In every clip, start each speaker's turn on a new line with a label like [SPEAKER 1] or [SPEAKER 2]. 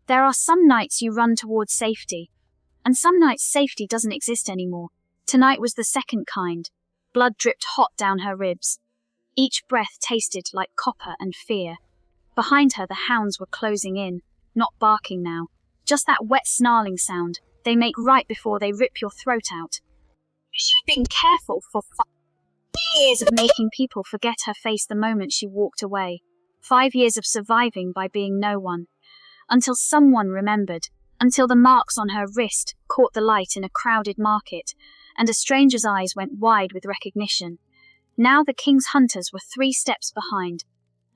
[SPEAKER 1] There are some nights you run towards safety, and some nights safety doesn't exist anymore. Tonight was the second kind. Blood dripped hot down her ribs. Each breath tasted like copper and fear. Behind her, the hounds were closing in, not barking now. Just that wet snarling sound they make right before they rip your throat out. She'd been careful for 5 years of making people forget her face the moment she walked away. 5 years of surviving by being no one. Until someone remembered. Until the marks on her wrist caught the light in a crowded market, and a stranger's eyes went wide with recognition. Now the king's hunters were 3 steps behind,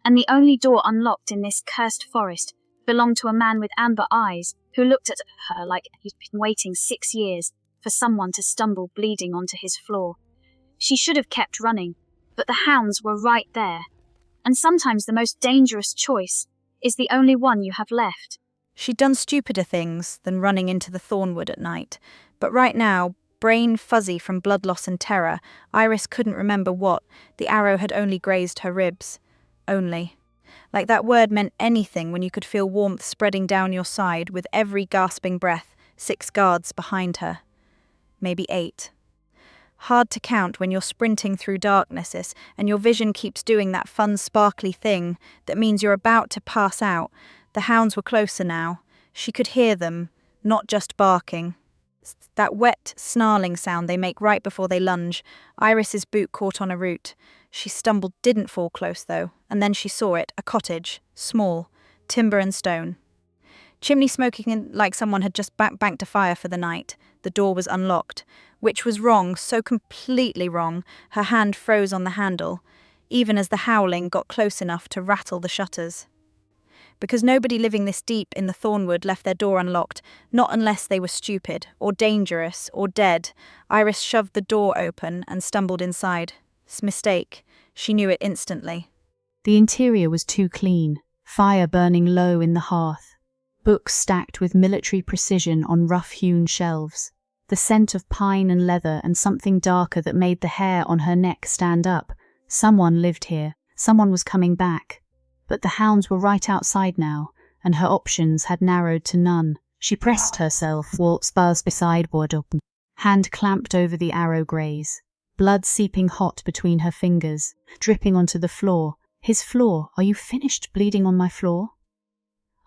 [SPEAKER 1] and the only door unlocked in this cursed forest belonged to a man with amber eyes who looked at her like he'd been waiting 6 years for someone to stumble bleeding onto his floor. She should have kept running, but the hounds were right there. And sometimes the most dangerous choice is the only one you have left.
[SPEAKER 2] She'd done stupider things than running into the thornwood at night, but right now, brain fuzzy from blood loss and terror, Iris couldn't remember what. The arrow had only grazed her ribs. Only. Like that word meant anything when you could feel warmth spreading down your side with every gasping breath, 6 guards behind her. Maybe 8. Hard to count when you're sprinting through darknesses and your vision keeps doing that fun sparkly thing that means you're about to pass out. The hounds were closer now. She could hear them, not just barking. That wet, snarling sound they make right before they lunge. Iris's boot caught on a root. She stumbled, didn't fall close though, and then she saw it, a cottage, small, timber and stone. Chimney smoking like someone had just banked a fire for the night. The door was unlocked, which was wrong, so completely wrong, her hand froze on the handle, even as the howling got close enough to rattle the shutters. Because nobody living this deep in the thornwood left their door unlocked, not unless they were stupid, or dangerous, or dead. Iris shoved the door open and stumbled inside. Mistake. She knew it instantly.
[SPEAKER 3] The interior was too clean, fire burning low in the hearth, books stacked with military precision on rough-hewn shelves, the scent of pine and leather and something darker that made the hair on her neck stand up. Someone lived here, someone was coming back. But the hounds were right outside now, and her options had narrowed to none. She pressed herself, waltzed beside Bordeaux, hand clamped over the arrow graze, blood seeping hot between her fingers, dripping onto the floor. His floor? Are you finished bleeding on my floor?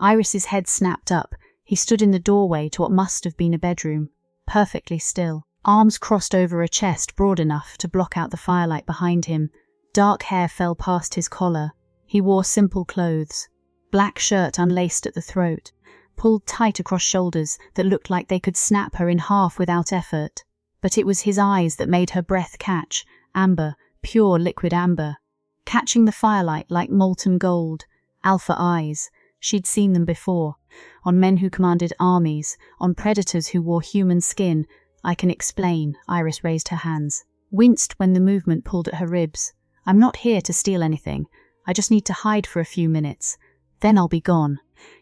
[SPEAKER 3] Iris's head snapped up. He stood in the doorway to what must have been a bedroom, perfectly still, arms crossed over a chest broad enough to block out the firelight behind him. Dark hair fell past his collar. He wore simple clothes, black shirt unlaced at the throat, pulled tight across shoulders that looked like they could snap her in half without effort. But it was his eyes that made her breath catch, amber, pure liquid amber, catching the firelight like molten gold. Alpha eyes. She'd seen them before, on men who commanded armies, on predators who wore human skin. I can explain. Iris raised her hands, winced when the movement pulled at her ribs. I'm not here to steal anything. I just need to hide for a few minutes. Then I'll be gone.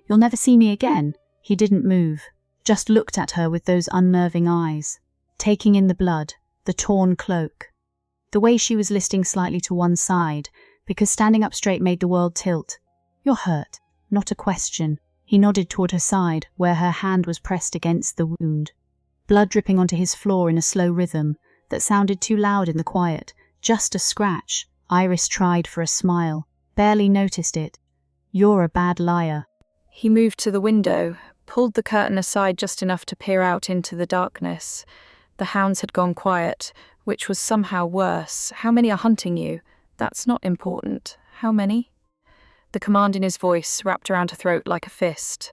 [SPEAKER 3] You'll never see me again. He didn't move, just looked at her with those unnerving eyes, taking in the blood, the torn cloak. The way she was listing slightly to one side, because standing up straight made the world tilt. You're hurt. Not a question. He nodded toward her side, where her hand was pressed against the wound. Blood dripping onto his floor in a slow rhythm that sounded too loud in the quiet. Just a scratch. Iris tried for a smile. Barely noticed it. You're a bad liar.
[SPEAKER 2] He moved to the window, pulled the curtain aside just enough to peer out into the darkness. The hounds had gone quiet, which was somehow worse. How many are hunting you? That's not important. How many? The command in his voice wrapped around her throat like a fist.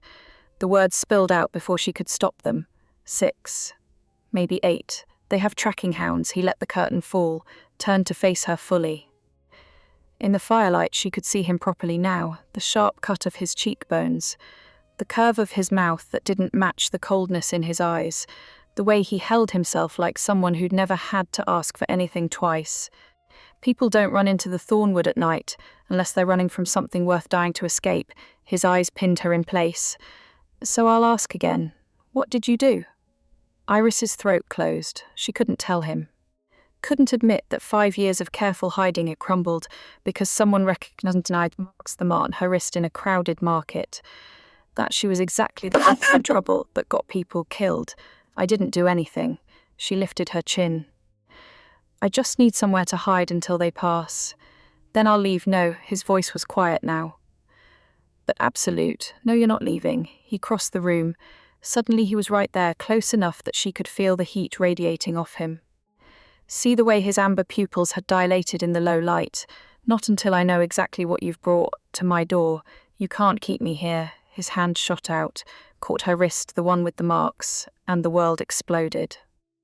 [SPEAKER 2] The words spilled out before she could stop them. 6. Maybe 8. They have tracking hounds. He let the curtain fall, turned to face her fully. In the firelight she could see him properly now, the sharp cut of his cheekbones, the curve of his mouth that didn't match the coldness in his eyes, the way he held himself like someone who'd never had to ask for anything twice. People don't run into the thornwood at night unless they're running from something worth dying to escape. His eyes pinned her in place. So I'll ask again, what did you do? Iris's throat closed. She couldn't tell him. Couldn't admit that 5 years of careful hiding it crumbled because someone recognized marks the mark on her wrist in a crowded market. That she was exactly the kind of trouble that got people killed. I didn't do anything. She lifted her chin. I just need somewhere to hide until they pass. Then I'll leave. No, his voice was quiet now. But absolute. No, you're not leaving. He crossed the room. Suddenly he was right there, close enough that she could feel the heat radiating off him. See the way his amber pupils had dilated in the low light. Not until I know exactly what you've brought to my door. You can't keep me here. His hand shot out, caught her wrist, the one with the marks, and the world exploded.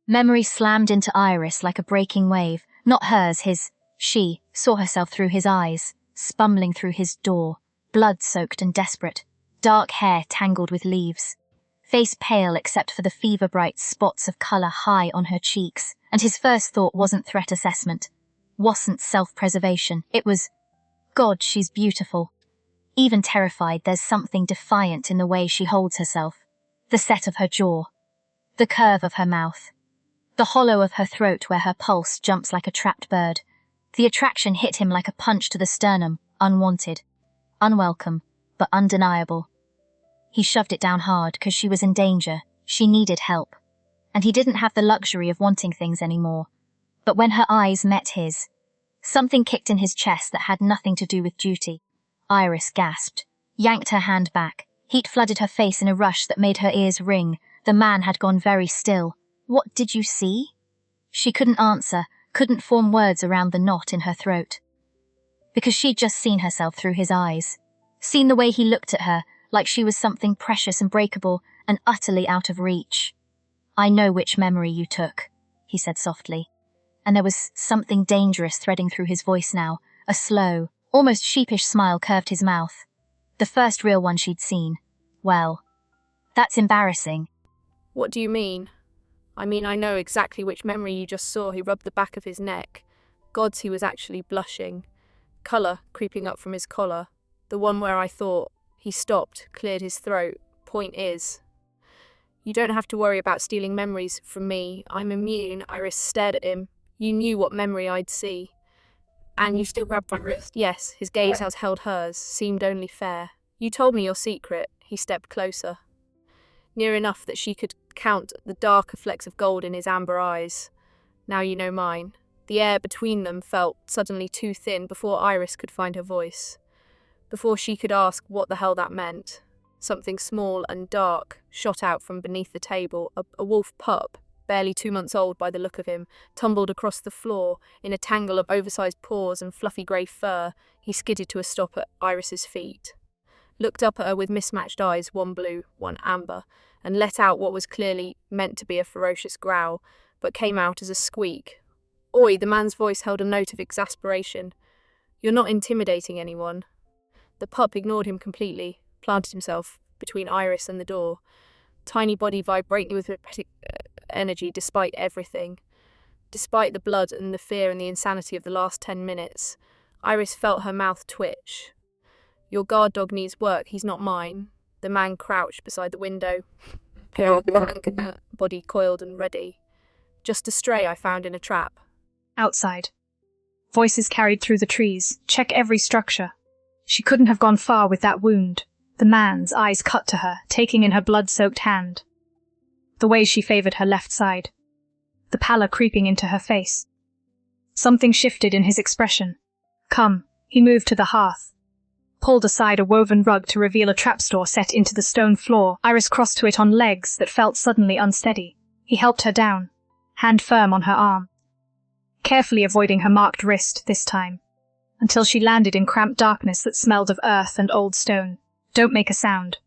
[SPEAKER 4] Memory slammed into Iris like a breaking wave. Not hers, his. She saw herself through his eyes, spumbling through his door, blood-soaked and desperate, dark hair tangled with leaves, face pale except for the fever-bright spots of colour high on her cheeks, and his first thought wasn't threat assessment, wasn't self-preservation. It was, God, she's beautiful. Even terrified, there's something defiant in the way she holds herself, the set of her jaw, the curve of her mouth, the hollow of her throat where her pulse jumps like a trapped bird. The attraction hit him like a punch to the sternum, unwanted, unwelcome, but undeniable. He shoved it down hard because she was in danger, she needed help, and he didn't have the luxury of wanting things anymore. But when her eyes met his, something kicked in his chest that had nothing to do with duty. Iris gasped, yanked her hand back. Heat flooded her face in a rush that made her ears ring. The man had gone very still. What did you see? She couldn't answer, couldn't form words around the knot in her throat. Because she'd just seen herself through his eyes. Seen the way he looked at her, like she was something precious and breakable and utterly out of reach. I know which memory you took, he said softly. And there was something dangerous threading through his voice now. A slow, almost sheepish smile curved his mouth. The first real one she'd seen. Well, that's embarrassing.
[SPEAKER 2] What do you mean? I mean, I know exactly which memory you just saw. He rubbed the back of his neck. Gods, he was actually blushing. Colour creeping up from his collar. The one where I thought. He stopped, cleared his throat. Point is, you don't have to worry about stealing memories from me. I'm immune. Iris stared at him. You knew what memory I'd see. And you still grabbed my wrist? Yes, his gaze held hers, seemed only fair. You told me your secret. He stepped closer. Near enough that she could count the darker flecks of gold in his amber eyes. Now you know mine. The air between them felt suddenly too thin before Iris could find her voice. Before she could ask what the hell that meant. Something small and dark shot out from beneath the table. A wolf pup, barely 2 months old by the look of him, tumbled across the floor in a tangle of oversized paws and fluffy grey fur. He skidded to a stop at Iris's feet. Looked up at her with mismatched eyes, one blue, one amber, and let out what was clearly meant to be a ferocious growl, but came out as a squeak. Oi, the man's voice held a note of exasperation. You're not intimidating anyone. The pup ignored him completely, planted himself between Iris and the door, tiny body vibrating with energy despite everything. Despite the blood and the fear and the insanity of the last 10 minutes, Iris felt her mouth twitch. Your guard dog needs work, he's not mine. The man crouched beside the window, body coiled and ready. Just a stray I found in a trap.
[SPEAKER 5] Outside. Voices carried through the trees. Check every structure. She couldn't have gone far with that wound. The man's eyes cut to her, taking in her blood-soaked hand. The way she favoured her left side. The pallor creeping into her face. Something shifted in his expression. Come, he moved to the hearth. Pulled aside a woven rug to reveal a trapdoor set into the stone floor. Iris crossed to it on legs that felt suddenly unsteady. He helped her down, hand firm on her arm. Carefully avoiding her marked wrist this time, until she landed in cramped darkness that smelled of earth and old stone. Don't make a sound.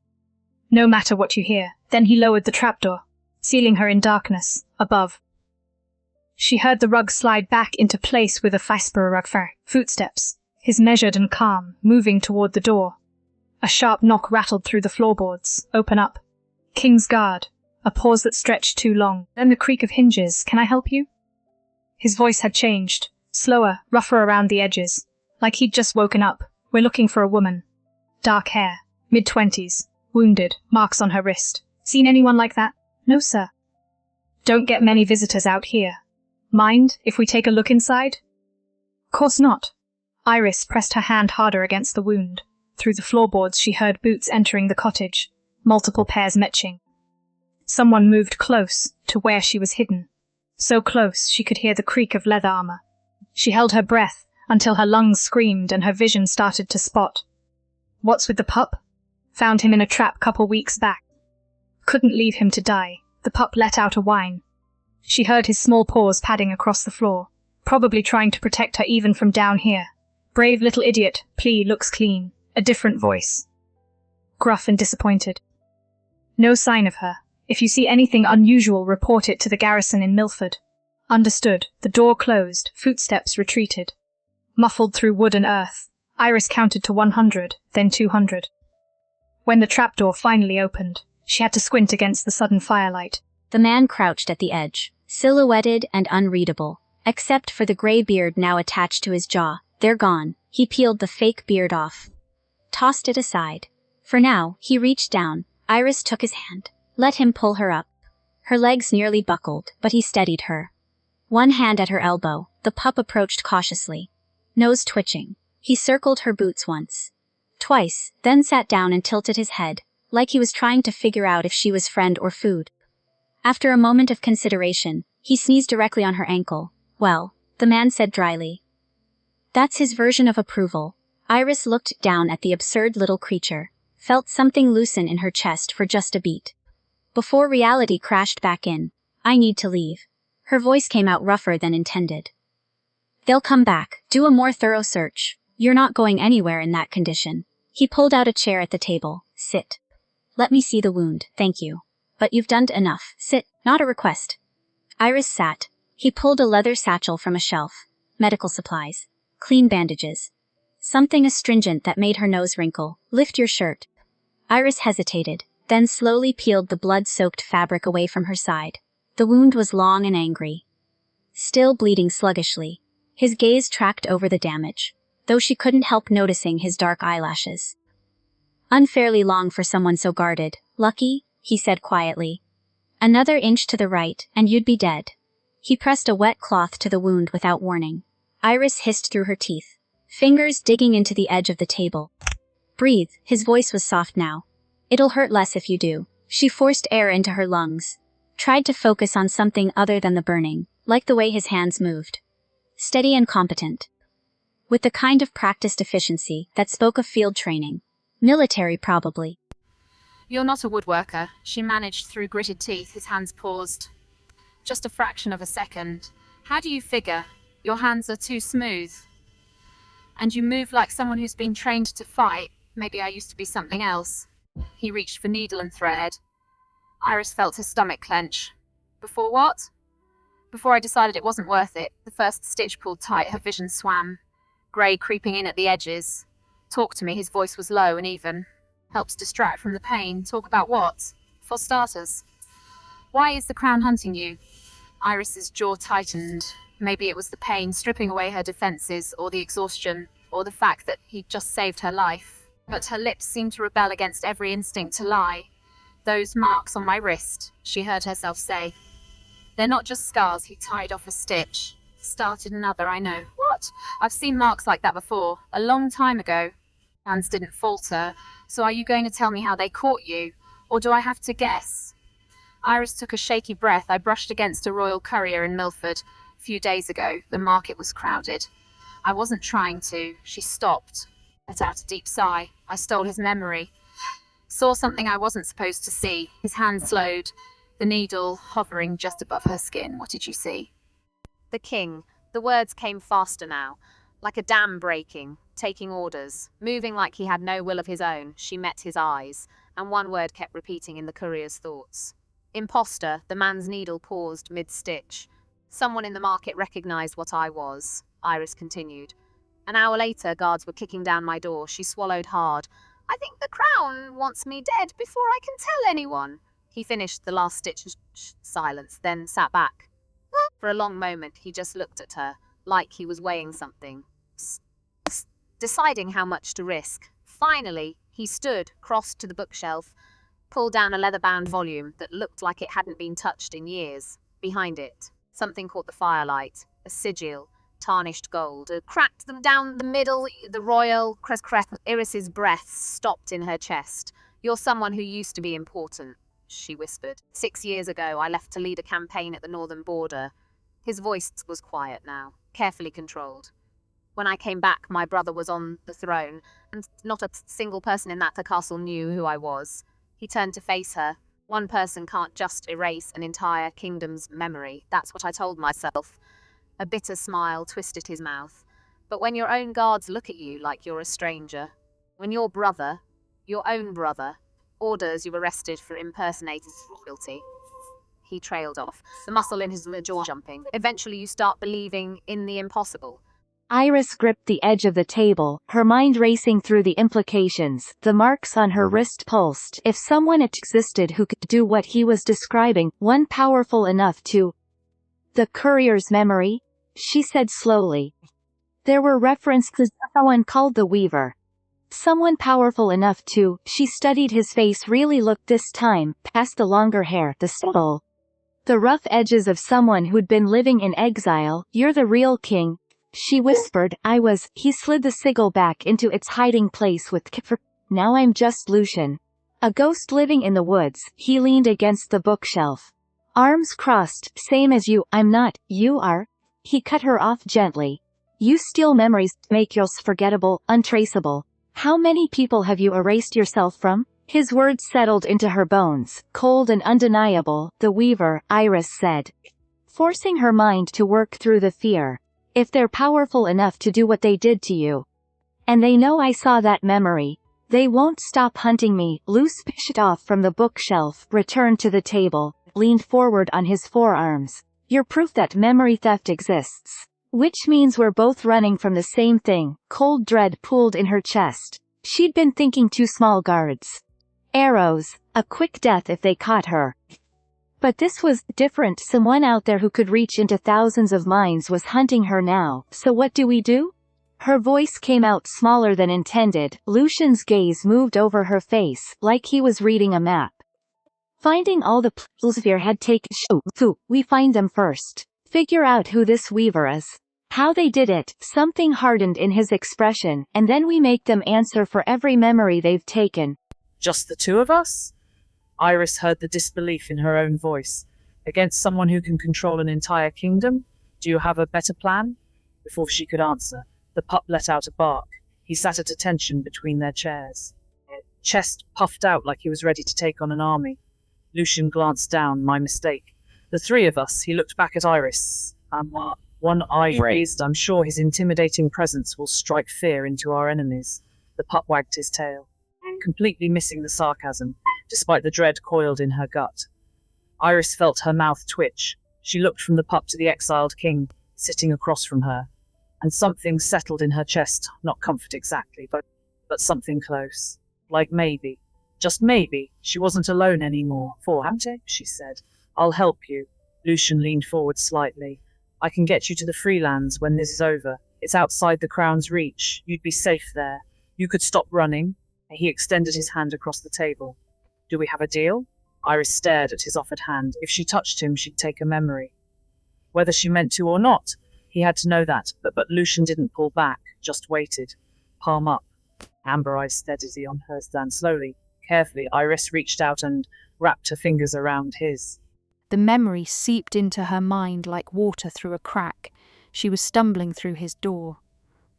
[SPEAKER 5] No matter what you hear. Then he lowered the trapdoor, sealing her in darkness, above. She heard the rug slide back into place with a footsteps, his measured and calm, moving toward the door. A sharp knock rattled through the floorboards. Open up. King's Guard. A pause that stretched too long. Then the creak of hinges. Can I help you? His voice had changed. Slower, rougher around the edges. Like he'd just woken up. We're looking for a woman. Dark hair. Mid-20s. Wounded. Marks on her wrist. Seen anyone like that? No, sir. Don't get many visitors out here. Mind if we take a look inside? Course not. Iris pressed her hand harder against the wound. Through the floorboards she heard boots entering the cottage. multiple pairs matching. Someone moved close to where she was hidden, so close she could hear the creak of leather armor. She held her breath until her lungs screamed and her vision started to spot. What's with the pup? Found him in a trap couple weeks back. Couldn't leave him to die. The pup let out a whine. She heard his small paws padding across the floor, probably trying to protect her even from down here. Brave little idiot, plea looks clean. A different voice. Gruff and disappointed. No sign of her. If you see anything unusual, report it to the garrison in Milford. Understood. The door closed, footsteps retreated. Muffled through wood and earth, Iris counted to 100, then 200. When the trapdoor finally opened, she had to squint against the sudden firelight.
[SPEAKER 4] The man crouched at the edge, silhouetted and unreadable, except for the gray beard now attached to his jaw. They're gone. He peeled the fake beard off. Tossed it aside. For now, he reached down. Iris took his hand. Let him pull her up. Her legs nearly buckled, but he steadied her. One hand at her elbow, the pup approached cautiously. Nose twitching. He circled her boots once. Twice, then sat down and tilted his head, like he was trying to figure out if she was friend or food. After a moment of consideration, he sneezed directly on her ankle. Well, the man said dryly. That's his version of approval. Iris looked down at the absurd little creature, felt something loosen in her chest for just a beat. Before reality crashed back in, I need to leave. Her voice came out rougher than intended. They'll come back, do a more thorough search. You're not going anywhere in that condition. He pulled out a chair at the table. Sit. Let me see the wound, thank you. But you've done enough. Sit, not a request. Iris sat. He pulled a leather satchel from a shelf. Medical supplies. Clean bandages. Something astringent that made her nose wrinkle. Lift your shirt. Iris hesitated, then slowly peeled the blood-soaked fabric away from her side. The wound was long and angry. Still bleeding sluggishly. His gaze tracked over the damage, though she couldn't help noticing his dark eyelashes. Unfairly long for someone so guarded. Lucky, he said quietly. Another inch to the right, and you'd be dead. He pressed a wet cloth to the wound without warning. Iris hissed through her teeth, fingers digging into the edge of the table. Breathe, his voice was soft now. It'll hurt less if you do. She forced air into her lungs, tried to focus on something other than the burning, like the way his hands moved. Steady and competent. With the kind of practiced efficiency that spoke of field training. Military, probably.
[SPEAKER 6] You're not a woodworker, she managed through gritted teeth. His hands paused. Just a fraction of a second. How do you figure? Your hands are too smooth. And you move like someone who's been trained to fight. Maybe I used to be something else. He reached for needle and thread. Iris felt her stomach clench. Before what? Before I decided it wasn't worth it. The first stitch pulled tight, her vision swam. Grey creeping in at the edges. Talk to me, his voice was low and even. Helps distract from the pain. Talk about what? For starters. Why is the crown hunting you? Iris's jaw tightened. Maybe it was the pain stripping away her defenses, or the exhaustion, or the fact that he'd just saved her life. But her lips seemed to rebel against every instinct to lie. Those marks on my wrist, she heard herself say. They're not just scars. He tied off a stitch. Started another, I know. What? I've seen marks like that before, a long time ago. Hands didn't falter. So are you going to tell me how they caught you? Or do I have to guess? Iris took a shaky breath. I brushed against a royal courier in Milford. A few days ago, the market was crowded. I wasn't trying to. She stopped. Let out a deep sigh. I stole his memory. Saw something I wasn't supposed to see. His hand slowed, the needle hovering just above her skin. What did you see?
[SPEAKER 7] The king. The words came faster now, like a dam breaking, taking orders, moving like he had no will of his own. She met his eyes, and one word kept repeating in the courier's thoughts. Imposter. The man's needle paused mid-stitch. Someone in the market recognized what I was, Iris continued. An hour later, guards were kicking down my door. She swallowed hard. I think the crown wants me dead before I can tell anyone. He finished the last stitch silence, then sat back. For a long moment, he just looked at her, like he was weighing something, deciding how much to risk. Finally, he stood, crossed to the bookshelf, pulled down a leather-bound volume that looked like it hadn't been touched in years. Behind it, something caught the firelight, a sigil, tarnished gold, cracked them down the middle, the royal crest. Iris's breath stopped in her chest. You're someone who used to be important, she whispered. 6 years ago, I left to lead a campaign at the northern border. His voice was quiet now, carefully controlled. When I came back, my brother was on the throne, and not a single person in that castle knew who I was. He turned to face her. One person can't just erase an entire kingdom's memory. That's what I told myself. A bitter smile twisted his mouth. But when your own guards look at you like you're a stranger, when your brother, your own brother, orders you arrested for impersonating royalty, he trailed off, the muscle in his jaw jumping. Eventually you start believing in the impossible.
[SPEAKER 8] Iris gripped the edge of the table, her mind racing through the implications. The marks on her wrist pulsed. If someone existed who could do what he was describing, one powerful enough to... The courier's memory? She said slowly. There were references to someone called the Weaver. Someone powerful enough to... She studied his face, really looked this time, past the longer hair, the stubble. The rough edges of someone who'd been living in exile. You're the real king. She whispered. I was. He slid the sigil back into its hiding place with Kiffer. Now I'm just Lucian. A ghost living in the woods. He leaned against the bookshelf. Arms crossed. Same as you. I'm not. You are. He cut her off gently. You steal memories, make yours forgettable, untraceable. How many people have you erased yourself from? His words settled into her bones, cold and undeniable. The Weaver, Iris said, forcing her mind to work through the fear. If they're powerful enough to do what they did to you, and they know I saw that memory, they won't stop hunting me. Luce pushed off from the bookshelf, returned to the table, leaned forward on his forearms. You're proof that memory theft exists. Which means we're both running from the same thing. Cold dread pooled in her chest. She'd been thinking 2 small guards. Arrows. A quick death if they caught her. But this was different. Someone out there who could reach into thousands of minds was hunting her now. So what do we do? Her voice came out smaller than intended. Lucian's gaze moved over her face, like he was reading a map. Finding all the Plesvere had taken. We find them first. Figure out who this Weaver is. How they did it. Something hardened in his expression, and then we make them answer for every memory they've taken.
[SPEAKER 9] Just the 2 of us? Iris heard the disbelief in her own voice. Against someone who can control an entire kingdom? Do you have a better plan? Before she could answer, the pup let out a bark. He sat at attention between their chairs. Chest puffed out like he was ready to take on an army. Lucian glanced down. My mistake. The 3 of us. He looked back at Iris. One eye raised. I'm sure his intimidating presence will strike fear into our enemies. The pup wagged his tail, completely missing the sarcasm, despite the dread coiled in her gut. Iris felt her mouth twitch. She looked from the pup to the exiled king, sitting across from her, and something settled in her chest, not comfort exactly, but something close. Like maybe, just maybe, she wasn't alone anymore. She said. I'll help you. Lucian leaned forward slightly. I can get you to the Freelands when this is over. It's outside the Crown's reach. You'd be safe there. You could stop running. He extended his hand across the table. Do we have a deal? Iris stared at his offered hand. If she touched him, she'd take a memory. Whether she meant to or not, he had to know that, but Lucian didn't pull back, just waited. Palm up. Amber eyes steadily on hers. Then slowly, carefully, Iris reached out and wrapped her fingers around his.
[SPEAKER 2] The memory seeped into her mind like water through a crack. She was stumbling through his door,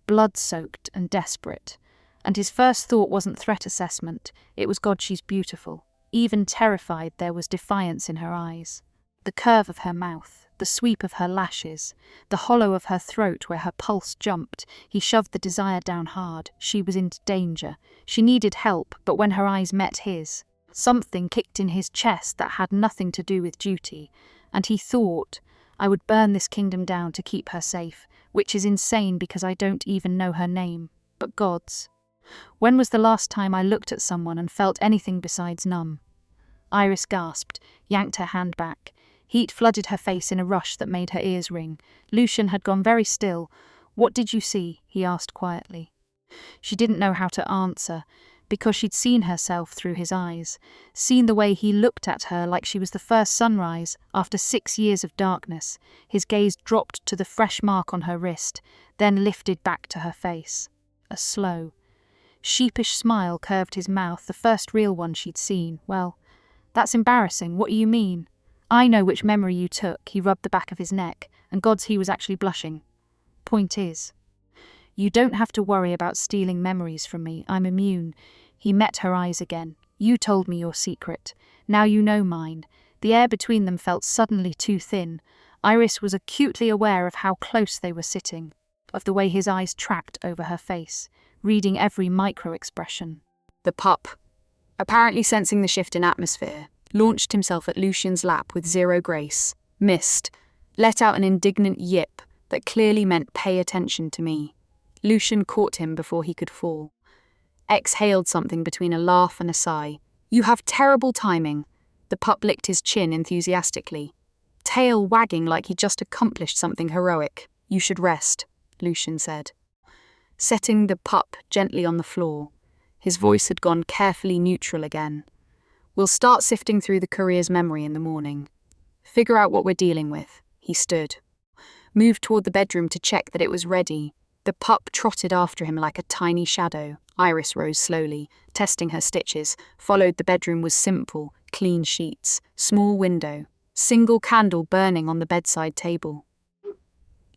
[SPEAKER 2] blood-soaked and desperate. And his first thought wasn't threat assessment, it was God, she's beautiful. Even terrified, there was defiance in her eyes. The curve of her mouth, the sweep of her lashes, the hollow of her throat where her pulse jumped. He shoved the desire down hard. She was in danger. She needed help, but when her eyes met his, something kicked in his chest that had nothing to do with duty, and he thought, I would burn this kingdom down to keep her safe, which is insane because I don't even know her name, but God's. When was the last time I looked at someone and felt anything besides numb? Iris gasped, yanked her hand back. Heat flooded her face in a rush that made her ears ring. Lucian had gone very still. What did you see? He asked quietly. She didn't know how to answer, because she'd seen herself through his eyes, seen the way he looked at her like she was the first sunrise after 6 years of darkness. His gaze dropped to the fresh mark on her wrist, then lifted back to her face. A slow. Sheepish smile curved his mouth, the first real one she'd seen. Well, that's embarrassing. What do you mean? I know which memory you took. He rubbed the back of his neck, and gods, he was actually blushing. Point is, you don't have to worry about stealing memories from me. I'm immune. He met her eyes again. You told me your secret. Now you know mine. The air between them felt suddenly too thin. Iris was acutely aware of how close they were sitting, of the way his eyes tracked over her face, reading every micro-expression.
[SPEAKER 10] The pup, apparently sensing the shift in atmosphere, launched himself at Lucian's lap with zero grace, missed, let out an indignant yip that clearly meant pay attention to me. Lucian caught him before he could fall. Exhaled something between a laugh and a sigh. You have terrible timing. The pup licked his chin enthusiastically, tail wagging like he'd just accomplished something heroic. You should rest, Lucian said, setting the pup gently on the floor. His voice had gone carefully neutral again. We'll start sifting through the courier's memory in the morning. Figure out what we're dealing with. He stood, moved toward the bedroom to check that it was ready. The pup trotted after him like a tiny shadow. Iris rose slowly, testing her stitches. Followed. The bedroom was simple, clean sheets, small window, single candle burning on the bedside table.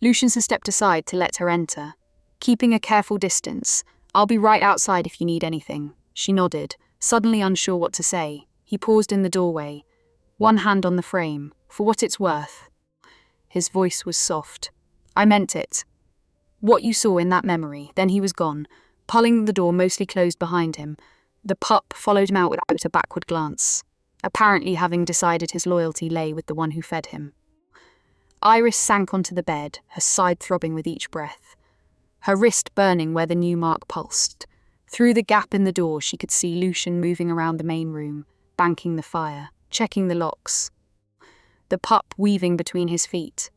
[SPEAKER 10] Lucian stepped aside to let her enter, keeping a careful distance. I'll be right outside if you need anything. She nodded, suddenly unsure what to say. He paused in the doorway, one hand on the frame. For what it's worth. His voice was soft. I meant it. What you saw in that memory. Then he was gone, pulling the door mostly closed behind him. The pup followed him out without a backward glance, apparently having decided his loyalty lay with the one who fed him. Iris sank onto the bed, her side throbbing with each breath, her wrist burning where the new mark pulsed. Through the gap in the door she could see Lucian moving around the main room, banking the fire, checking the locks. The pup weaving between his feet,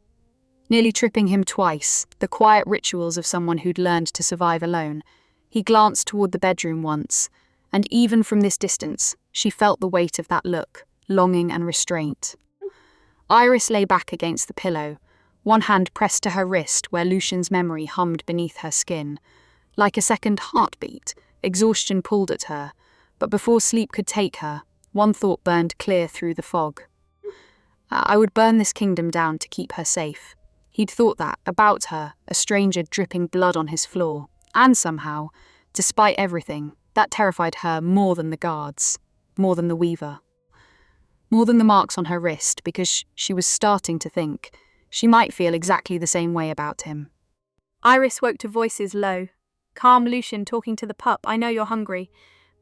[SPEAKER 10] nearly tripping him twice, the quiet rituals of someone who'd learned to survive alone. He glanced toward the bedroom once, and even from this distance, she felt the weight of that look, longing and restraint. Iris lay back against the pillow, one hand pressed to her wrist where Lucian's memory hummed beneath her skin. Like a second heartbeat, exhaustion pulled at her, but before sleep could take her, one thought burned clear through the fog. I would burn this kingdom down to keep her safe. He'd thought that, about her, a stranger dripping blood on his floor. And somehow, despite everything, that terrified her more than the guards, more than the weaver, more than the marks on her wrist, because she was starting to think she might feel exactly the same way about him.
[SPEAKER 2] Iris woke to voices low. Calm Lucian talking to the pup. I know you're hungry,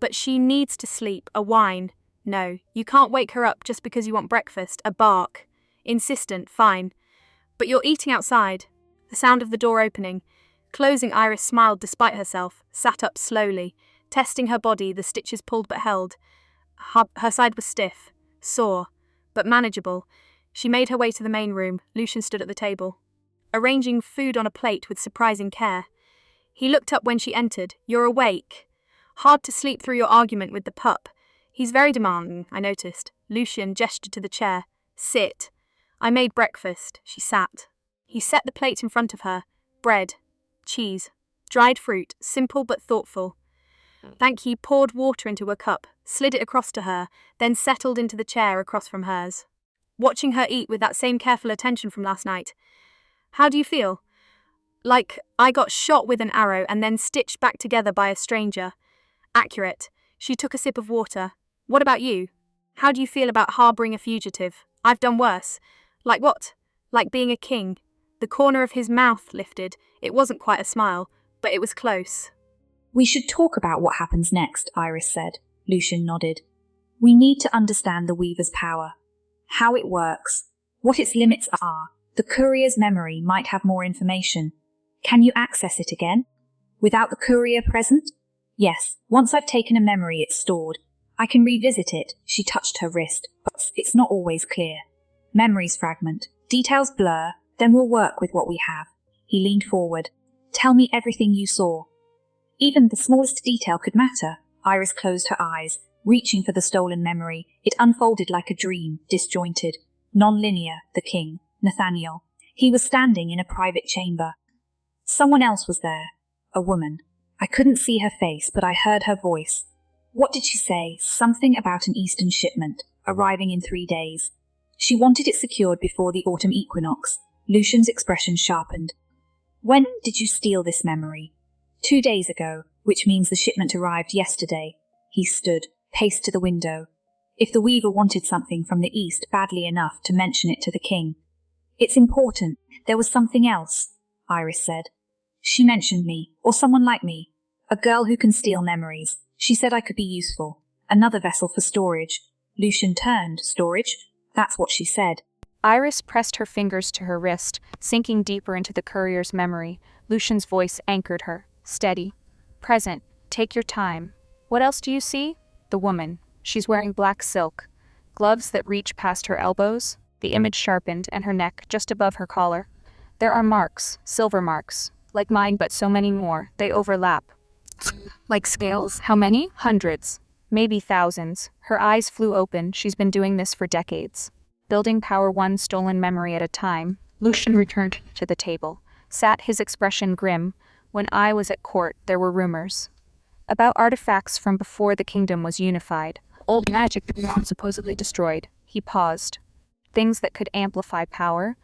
[SPEAKER 2] but she needs to sleep. A whine. No, you can't wake her up just because you want breakfast. A bark. Insistent, fine. But you're eating outside. The sound of the door opening. Closing, Iris smiled despite herself, sat up slowly, testing her body, the stitches pulled but held. Her side was stiff, sore, but manageable. She made her way to the main room. Lucian stood at the table, arranging food on a plate with surprising care. He looked up when she entered. You're awake. Hard to sleep through your argument with the pup. He's very demanding, I noticed. Lucian gestured to the chair. Sit. I made breakfast. She sat. He set the plate in front of her. Bread, cheese, dried fruit, simple but thoughtful. Thank you. Poured water into a cup, slid it across to her, then settled into the chair across from hers. Watching her eat with that same careful attention from last night. How do you feel? Like I got shot with an arrow and then stitched back together by a stranger. Accurate. She took a sip of water. What about you? How do you feel about harbouring a fugitive? I've done worse. Like what? Like being a king. The corner of his mouth lifted. It wasn't quite a smile, but it was close.
[SPEAKER 11] We should talk about what happens next, Iris said. Lucian nodded. We need to understand the Weaver's power. How it works. What its limits are. The courier's memory might have more information. Can you access it again? Without the courier present? Yes, once I've taken a memory it's stored. I can revisit it. She touched her wrist, but it's not always clear. Memories fragment. Details blur. Then we'll work with what we have. He leaned forward. Tell me everything you saw. Even the smallest detail could matter. Iris closed her eyes, reaching for the stolen memory. It unfolded like a dream, disjointed. Non-linear, the king, Nathaniel. He was standing in a private chamber. Someone else was there. A woman. I couldn't see her face, but I heard her voice. What did she say? Something about an eastern shipment, arriving in 3 days. She wanted it secured before the autumn equinox. Lucian's expression sharpened. When did you steal this memory? 2 days ago, which means the shipment arrived yesterday. He stood, paced to the window. If the weaver wanted something from the east badly enough to mention it to the king. It's important. There was something else, Iris said. She mentioned me, or someone like me. A girl who can steal memories. She said I could be useful. Another vessel for storage. Lucian turned. Storage? That's what she said.
[SPEAKER 2] Iris pressed her fingers to her wrist, sinking deeper into the courier's memory. Lucian's voice anchored her. Steady. Present. Take your time. What else do you see? The woman. She's wearing black silk. Gloves that reach past her elbows. The image sharpened, and her neck, just above her collar. There are marks, silver marks. Like mine, but so many more. They overlap. Like scales? How many? Hundreds. Maybe thousands. Her eyes flew open. She's been doing this for decades. Building power one stolen memory at a time, Lucian returned to the table, sat, his expression grim. When I was at court, there were rumors about artifacts from before the kingdom was unified. Old magic that was supposedly destroyed. He paused. Things that could amplify power.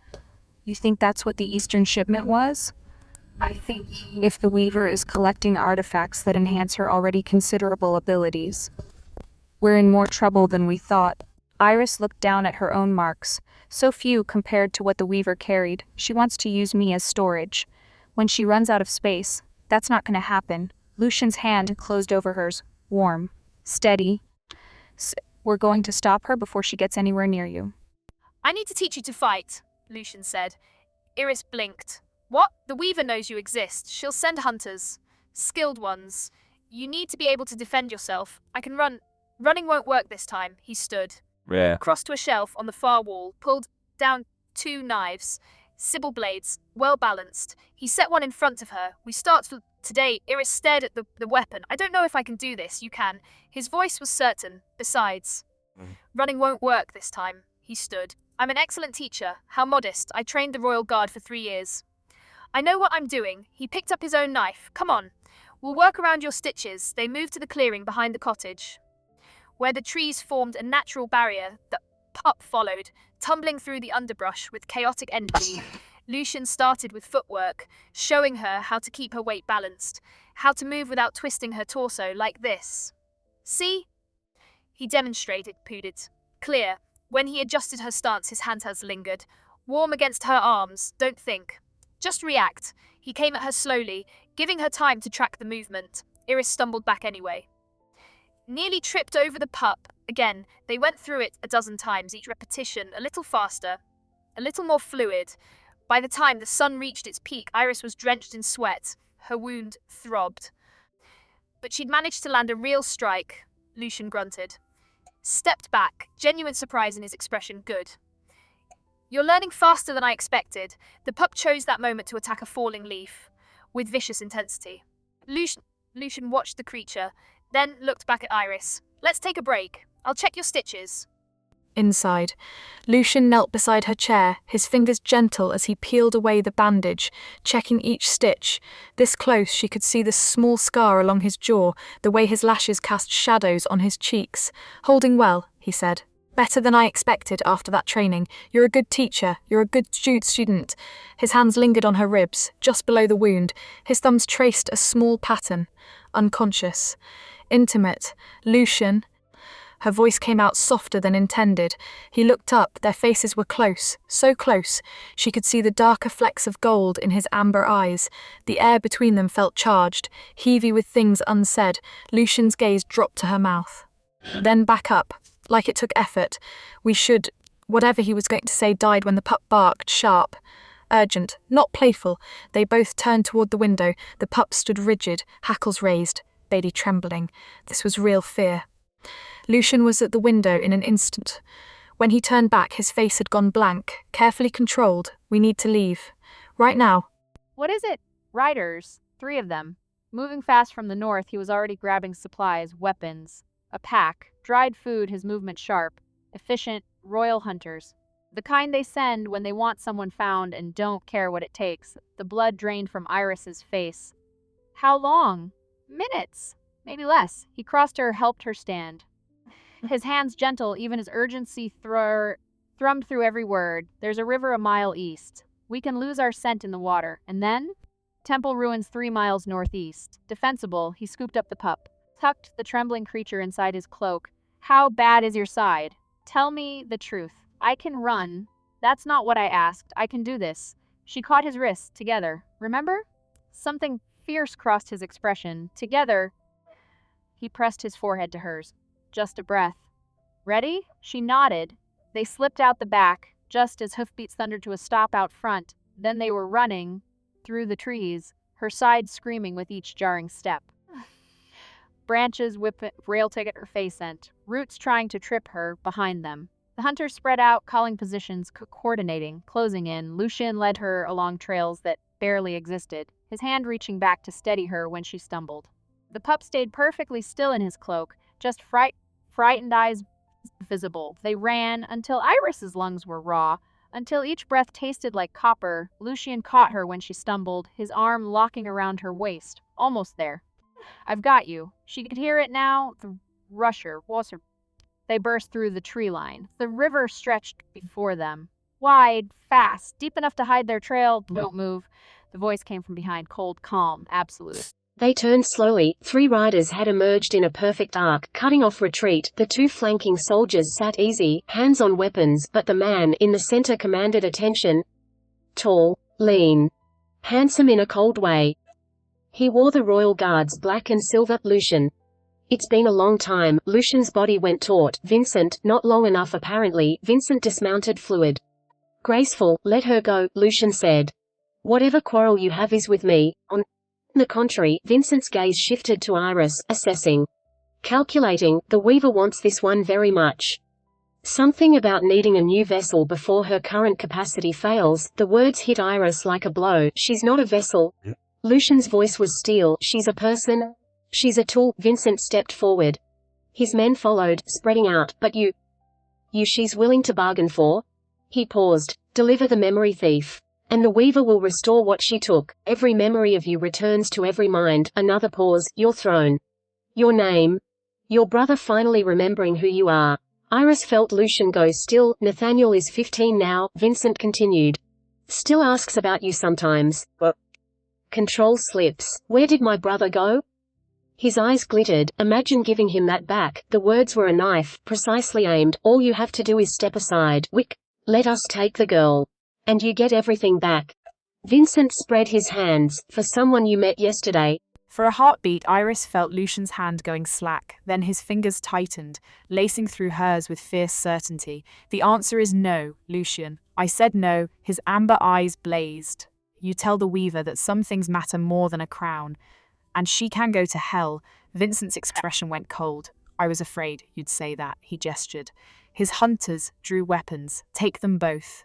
[SPEAKER 2] You think that's what the Eastern shipment was? I think if the Weaver is collecting artifacts that enhance her already considerable abilities, we're in more trouble than we thought. Iris looked down at her own marks. So few compared to what the Weaver carried. She wants to use me as storage. When she runs out of space, that's not going to happen. Lucian's hand closed over hers, warm, steady. We're going to stop her before she gets anywhere near you.
[SPEAKER 12] I need to teach you to fight, Lucian said. Iris blinked. What? The Weaver knows you exist. She'll send hunters. Skilled ones. You need to be able to defend yourself. I can run. Running won't work this time. He stood.
[SPEAKER 13] Rare.
[SPEAKER 12] Crossed to a shelf on the far wall, pulled down 2 knives. Sibyl blades, well balanced. He set one in front of her. We start for today. Iris stared at the weapon. I don't know if I can do this. You can. His voice was certain. Besides, running won't work this time. He stood. I'm an excellent teacher. How modest. I trained the Royal Guard for 3 years. I know what I'm doing. He picked up his own knife. Come on. We'll work around your stitches. They moved to the clearing behind the cottage, where the trees formed a natural barrier. The pup followed, tumbling through the underbrush with chaotic energy. Lucian started with footwork, showing her how to keep her weight balanced, how to move without twisting her torso like this. See? He demonstrated, pooted. Clear. When he adjusted her stance, his hand has lingered. Warm against her arms. Don't think. Just react. He came at her slowly, giving her time to track the movement. Iris stumbled back anyway. Nearly tripped over the pup. Again, they went through it a dozen times, each repetition a little faster, a little more fluid. By the time the sun reached its peak, Iris was drenched in sweat. Her wound throbbed. But she'd managed to land a real strike, Lucian grunted. Stepped back, genuine surprise in his expression. Good. You're learning faster than I expected. The pup chose that moment to attack a falling leaf, with vicious intensity. Lucian watched the creature, then looked back at Iris. Let's take a break. I'll check your stitches.
[SPEAKER 2] Inside, Lucian knelt beside her chair, his fingers gentle as he peeled away the bandage, checking each stitch. This close, she could see the small scar along his jaw, the way his lashes cast shadows on his cheeks. Holding well, he said. Better than I expected after that training. You're a good teacher. You're a good student. His hands lingered on her ribs, just below the wound. His thumbs traced a small pattern. Unconscious. Intimate. Lucian. Her voice came out softer than intended. He looked up. Their faces were close, so close. She could see the darker flecks of gold in his amber eyes. The air between them felt charged, heavy with things unsaid. Lucian's gaze dropped to her mouth. Then back up, like it took effort. We should... Whatever he was going to say died when the pup barked, sharp. Urgent, not playful. They both turned toward the window. The pup stood rigid, hackles raised, baby trembling. This was real fear. Lucian was at the window in an instant. When he turned back, his face had gone blank, carefully controlled. We need to leave. Right now.
[SPEAKER 7] What is it? Riders. 3 of them. Moving fast from the north, he was already grabbing supplies, weapons, a pack, dried food, his movement sharp, efficient, royal hunters. The kind they send when they want someone found and don't care what it takes. The blood drained from Iris's face. How long?
[SPEAKER 13] Minutes, maybe less. He crossed her, helped her stand. His hands gentle, even his urgency thrummed through every word. There's a river a mile east. We can lose our scent in the water. And then? Temple ruins 3 miles northeast. Defensible, he scooped up the pup, tucked the trembling creature inside his cloak. How bad is your side? Tell me the truth. I can run. That's not what I asked. I can do this. She caught his wrists together. Remember? Something fierce crossed his expression. Together, he pressed his forehead to hers. Just a breath. Ready? She nodded. They slipped out the back, just as hoofbeats thundered to a stop out front. Then they were running through the trees, her side screaming with each jarring step. Branches railed at her face sent, roots trying to trip her behind them. The hunters spread out, calling positions, coordinating, closing in. Lucien led her along trails that barely existed, his hand reaching back to steady her when she stumbled. The pup stayed perfectly still in his cloak, just frightened eyes visible. They ran until Iris's lungs were raw, until each breath tasted like copper. Lucien caught her when she stumbled, his arm locking around her waist. Almost there. I've got you. She could hear it now. The rusher was her. They burst through the tree line. The river stretched before them. Wide, fast, deep enough to hide their trail. Don't move. The voice came from behind, cold, calm, absolute.
[SPEAKER 14] They turned slowly. 3 riders had emerged in a perfect arc, cutting off retreat. The 2 flanking soldiers sat easy, hands on weapons, but the man in the center commanded attention. Tall, lean, handsome in a cold way. He wore the Royal Guard's black and silver. Lucien. It's been a long time. Lucien's body went taut. Vincent, not long enough apparently. Vincent dismounted fluid. Graceful, let her go, Lucien said. Whatever quarrel you have is with me. On the contrary, Vincent's gaze shifted to Iris, assessing. Calculating, the Weaver wants this one very much. Something about needing a new vessel before her current capacity fails. The words hit Iris like a blow. She's not a vessel. Lucien's voice was steel. She's a person. She's a tool. Vincent stepped forward. His men followed, spreading out. But you she's willing to bargain for? He paused. Deliver the memory thief. And the Weaver will restore what she took. Every memory of you returns to every mind. Another pause. Your throne. Your name. Your brother finally remembering who you are. Iris felt Lucien go still. Nathaniel is 15 now, Vincent continued. Still asks about you sometimes. Control slips. Where did my brother go? His eyes glittered. Imagine giving him that back. The words were a knife, precisely aimed. All you have to do is step aside. Wick. Let us take the girl. And you get everything back. Vincent spread his hands. For someone you met yesterday.
[SPEAKER 2] For a heartbeat, Iris felt Lucien's hand going slack, then his fingers tightened, lacing through hers with fierce certainty. The answer is no, Lucien. I said no. His amber eyes blazed. You tell the Weaver that some things matter more than a crown. And she can go to hell. Vincent's expression went cold. I was afraid you'd say that, he gestured. His hunters drew weapons. Take them both.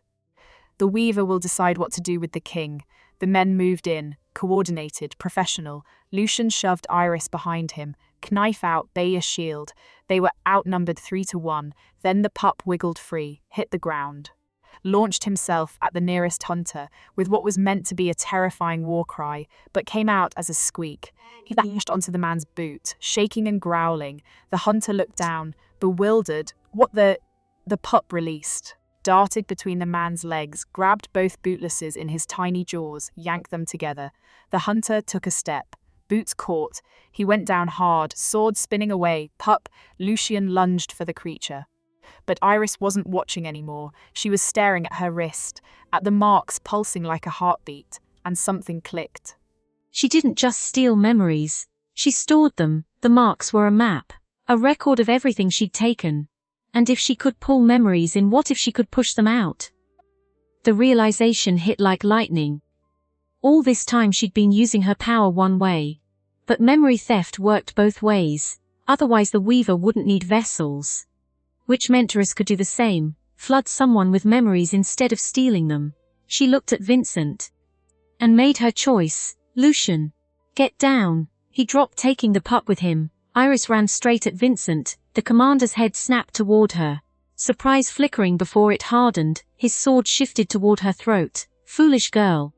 [SPEAKER 2] The Weaver will decide what to do with the king. The men moved in, coordinated, professional. Lucien shoved Iris behind him, knife out, bay a shield. They were outnumbered 3-1. Then the pup wiggled free, hit the ground. Launched himself at the nearest hunter, with what was meant to be a terrifying war cry, but came out as a squeak. He lashed onto the man's boot, shaking and growling. The hunter looked down, bewildered. What the pup released. Darted between the man's legs, grabbed both bootlaces in his tiny jaws, yanked them together. The hunter took a step. Boots caught. He went down hard, sword spinning away. Pup. Lucien lunged for the creature. But Iris wasn't watching anymore. She was staring at her wrist, at the marks pulsing like a heartbeat, and something clicked.
[SPEAKER 8] She didn't just steal memories. She stored them. The marks were a map, a record of everything she'd taken. And if she could pull memories in, what if she could push them out? The realization hit like lightning. All this time she'd been using her power one way. But memory theft worked both ways. Otherwise the Weaver wouldn't need vessels. Which meant Iris could do the same, flood someone with memories instead of stealing them. She looked at Vincent. And made her choice. Lucien. Get down. He dropped, taking the pup with him. Iris ran straight at Vincent. The commander's head snapped toward her. Surprise flickering before it hardened, his sword shifted toward her throat. Foolish girl.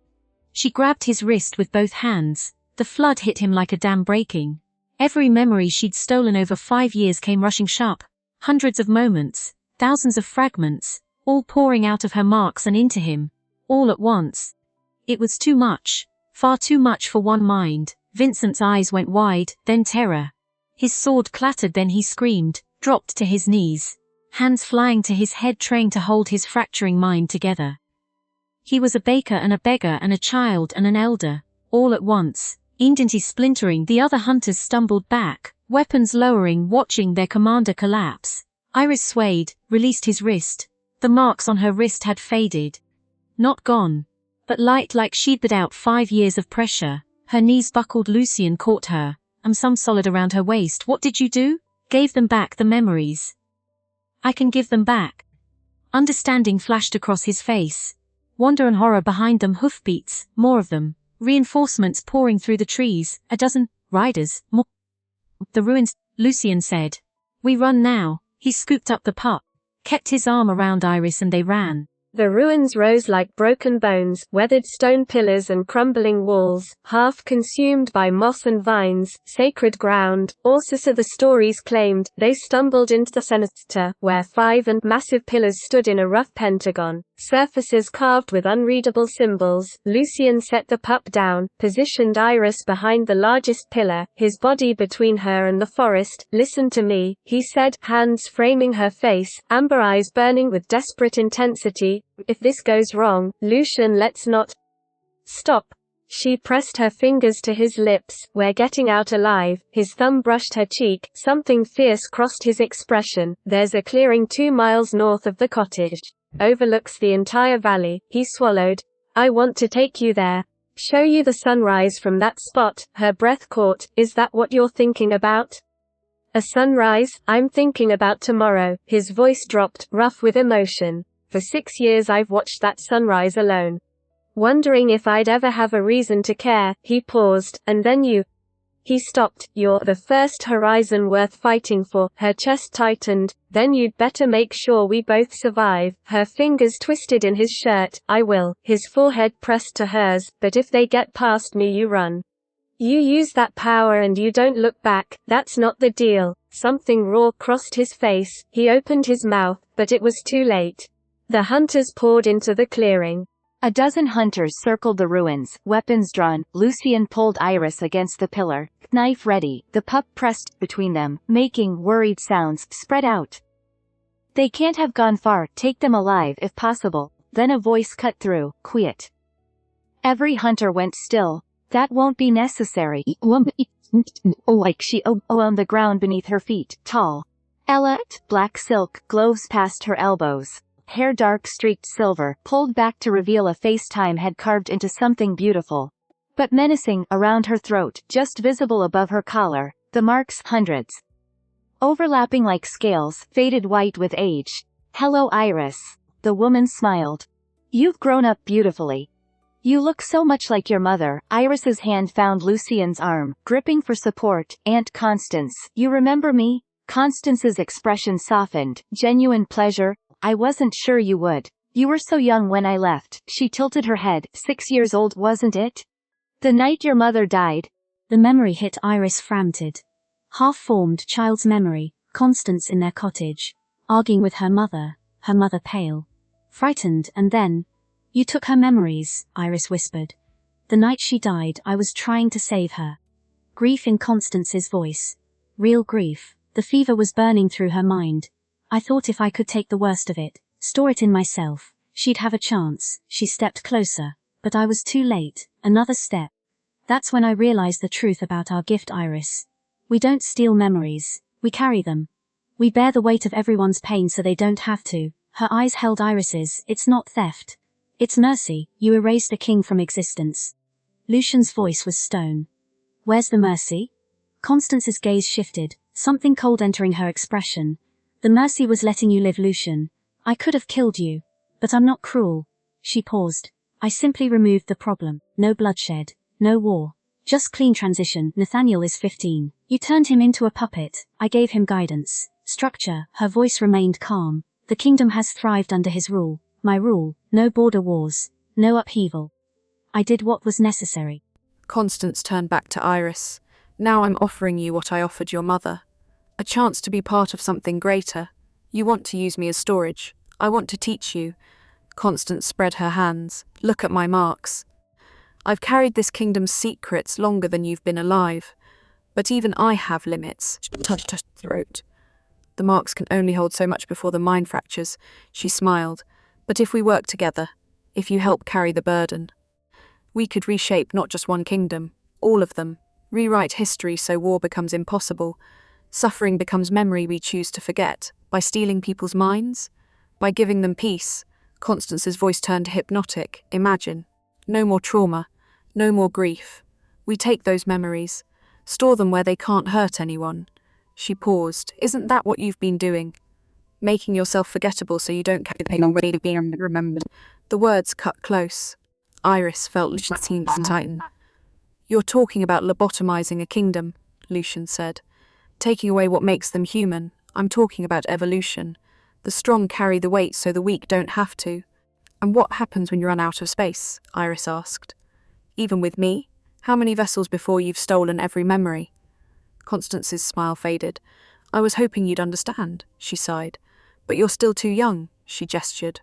[SPEAKER 8] She grabbed his wrist with both hands. The flood hit him like a dam breaking. Every memory she'd stolen over 5 years came rushing sharp. Hundreds of moments, thousands of fragments, all pouring out of her marks and into him, all at once. It was too much, far too much for one mind. Vincent's eyes went wide, then terror. His sword clattered, then he screamed, dropped to his knees, hands flying to his head, trying to hold his fracturing mind together. He was a baker and a beggar and a child and an elder, all at once. Instantly splintering, the other hunters stumbled back, weapons lowering, watching their commander collapse. Iris swayed, released his wrist. The marks on her wrist had faded. Not gone, but light, like she'd put out 5 years of pressure. Her knees buckled. Lucian caught her, some solid around her waist. What did you do? Gave them back, the memories. I can give them back. Understanding flashed across his face. Wonder and horror behind them. Hoofbeats, more of them. Reinforcements pouring through the trees. A dozen riders, more. The ruins, Lucian said. We run now. He scooped up the pup, kept his arm around Iris, and they ran.
[SPEAKER 14] The ruins rose like broken bones, weathered stone pillars and crumbling walls, half consumed by moss and vines, sacred ground. Also, so the stories claimed, they stumbled into the center, where 5 massive pillars stood in a rough pentagon, surfaces carved with unreadable symbols. Lucian set the pup down, positioned Iris behind the largest pillar, his body between her and the forest. Listen to me, he said, hands framing her face, amber eyes burning with desperate intensity. If this goes wrong, Lucian, let's not stop. She pressed her fingers to his lips. We're getting out alive. His thumb brushed her cheek. Something fierce crossed his expression. There's a clearing 2 miles north of the cottage. Overlooks the entire valley. He swallowed. I want to take you there. Show you the sunrise from that spot. Her breath caught. Is that what you're thinking about? A sunrise? I'm thinking about tomorrow. His voice dropped, rough with emotion. For 6 years I've watched that sunrise alone, wondering if I'd ever have a reason to care. He paused, and then you. He stopped. You're the first horizon worth fighting for. Her chest tightened. Then you'd better make sure we both survive. Her fingers twisted in his shirt. I will. His forehead pressed to hers. But if they get past me, you run. You use that power and you don't look back. That's not the deal. Something raw crossed his face. He opened his mouth, but it was too late. The hunters poured into the clearing.
[SPEAKER 8] A dozen hunters circled the ruins, weapons drawn. Lucian pulled Iris against the pillar, knife ready. The pup pressed between them, making worried sounds. Spread out. They can't have gone far. Take them alive if possible. Then a voice cut through. Quiet. Every hunter went still. That won't be necessary. Like she on the ground beneath her feet. Tall. Ella, black silk, gloves past her elbows. Hair dark streaked silver, pulled back to reveal a face time had carved into something beautiful, but menacing, around her throat, just visible above her collar. The marks, hundreds. Overlapping like scales, faded white with age. Hello, Iris. The woman smiled. You've grown up beautifully. You look so much like your mother. Iris's hand found Lucian's arm, gripping for support. Aunt Constance, you remember me? Constance's expression softened. Genuine pleasure. I wasn't sure you would. You were so young when I left. She tilted her head. 6 years old, wasn't it? The night your mother died.
[SPEAKER 1] The memory hit Iris, frantic. Half-formed child's memory, Constance in their cottage, arguing with her mother pale, frightened, and then, you took her memories, Iris whispered. The night she died, I was trying to save her. Grief in Constance's voice. Real grief. The fever was burning through her mind. I thought if I could take the worst of it, store it in myself, she'd have a chance. She stepped closer, but I was too late. Another step. That's when I realized the truth about our gift, Iris. We don't steal memories, we carry them. We bear the weight of everyone's pain so they don't have to. Her eyes held Iris's. It's not theft. It's mercy. You erased a king from existence. Lucian's voice was stone. Where's the mercy? Constance's gaze shifted, something cold entering her expression. The mercy was letting you live, Lucian. I could have killed you, but I'm not cruel. She paused. I simply removed the problem. No bloodshed, no war. Just clean transition. Nathaniel is 15. You turned him into a puppet. I gave him guidance, structure. Her voice remained calm. The kingdom has thrived under his rule. My rule. No border wars. No upheaval. I did what was necessary.
[SPEAKER 10] Constance turned back to Iris. Now I'm offering you what I offered your mother. A chance to be part of something greater. You want to use me as storage. I want to teach you. Constance spread her hands. Look at my marks. I've carried this kingdom's secrets longer than you've been alive. But even I have limits. Touched her throat. The marks can only hold so much before the mind fractures. She smiled. But if we work together, if you help carry the burden, we could reshape not just one kingdom, all of them. Rewrite history so war becomes impossible. Suffering becomes memory we choose to forget. By stealing people's minds? By giving them peace? Constance's voice turned hypnotic. Imagine. No more trauma. No more grief. We take those memories. Store them where they can't hurt anyone. She paused. Isn't that what you've been doing? Making yourself forgettable so you don't carry the pain already to be remembered. The words cut close. Iris felt Lucian's teeth tighten. You're talking about lobotomizing a kingdom, Lucian said. Taking away what makes them human. I'm talking about evolution. The strong carry the weight so the weak don't have to. And what happens when you run out of space? Iris asked. Even with me? How many vessels before you've stolen every memory? Constance's smile faded. I was hoping you'd understand, she sighed. But you're still too young, she gestured.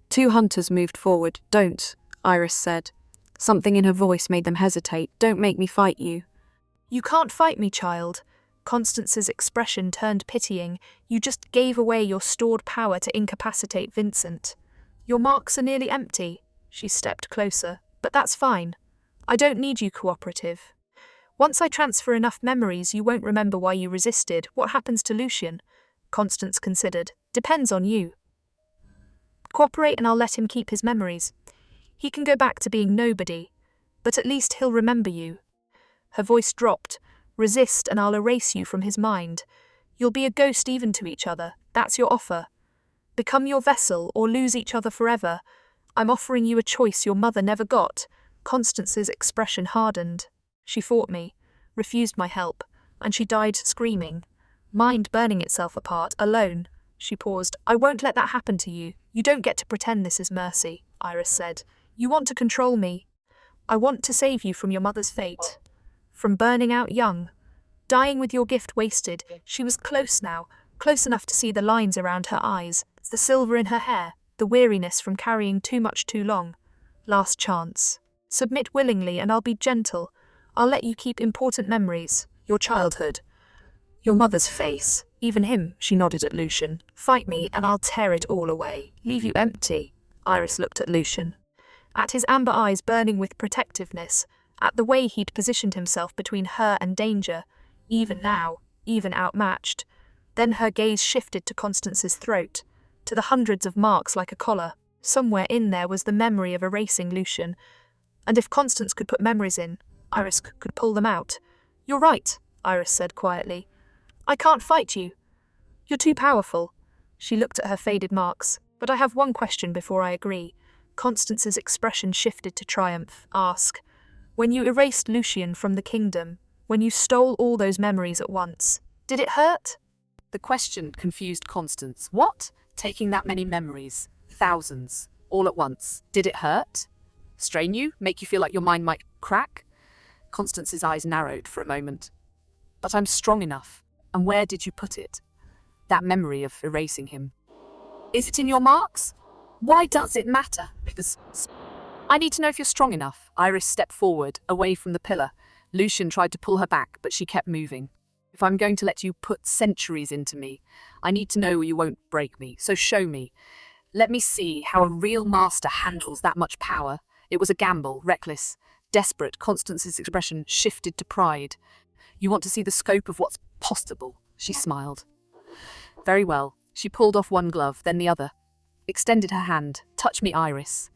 [SPEAKER 10] Two hunters moved forward. Don't, Iris said. Something in her voice made them hesitate. Don't make me fight you.
[SPEAKER 5] You can't fight me, child. Constance's expression turned pitying. You just gave away your stored power to incapacitate Vincent. Your marks are nearly empty. She stepped closer. But that's fine. I don't need you cooperative. Once I transfer enough memories, you won't remember why you resisted. What happens to Lucian? Constance considered. Depends on you. Cooperate and I'll let him keep his memories. He can go back to being nobody, but at least he'll remember you. Her voice dropped. Resist and I'll erase you from his mind. You'll be a ghost even to each other. That's your offer. Become your vessel or lose each other forever. I'm offering you a choice your mother never got. Constance's expression hardened. She fought me, refused my help, and she died screaming. Mind burning itself apart, alone. She paused. I won't let that happen to you. You don't get to pretend this is mercy, Iris said. You want to control me. I want to save you from your mother's fate. From burning out young. Dying with your gift wasted. She was close now, close enough to see the lines around her eyes, the silver in her hair, the weariness from carrying too much too long. Last chance. Submit willingly and I'll be gentle. I'll let you keep important memories. Your childhood. Your mother's face. Even him, she nodded at Lucian. Fight me and I'll tear it all away. Leave you empty. Iris looked at Lucian. At his amber eyes burning with protectiveness, at the way he'd positioned himself between her and danger, even now, even outmatched. Then her gaze shifted to Constance's throat, to the hundreds of marks like a collar. Somewhere in there was the memory of erasing Lucian. And if Constance could put memories in, Iris could pull them out. You're right, Iris said quietly. I can't fight you. You're too powerful. She looked at her faded marks. But I have one question before I agree. Constance's expression shifted to triumph. Ask. When you erased Lucian from the kingdom, when you stole all those memories at once, did it hurt?
[SPEAKER 9] The question confused Constance. What? Taking that many memories? Thousands. All at once. Did it hurt? Strain you? Make you feel like your mind might crack? Constance's eyes narrowed for a moment. But I'm strong enough. And where did you put it? That memory of erasing him. Is it in your marks? Why does it matter? Because I need to know if you're strong enough. Iris stepped forward, away from the pillar. Lucian tried to pull her back, but she kept moving. If I'm going to let you put centuries into me, I need to know you won't break me. So show me. Let me see how a real master handles that much power. It was a gamble, reckless, desperate. Constance's expression shifted to pride. You want to see the scope of what's possible, she smiled. Very well. She pulled off one glove, then the other. Extended her hand. Touch me, Iris.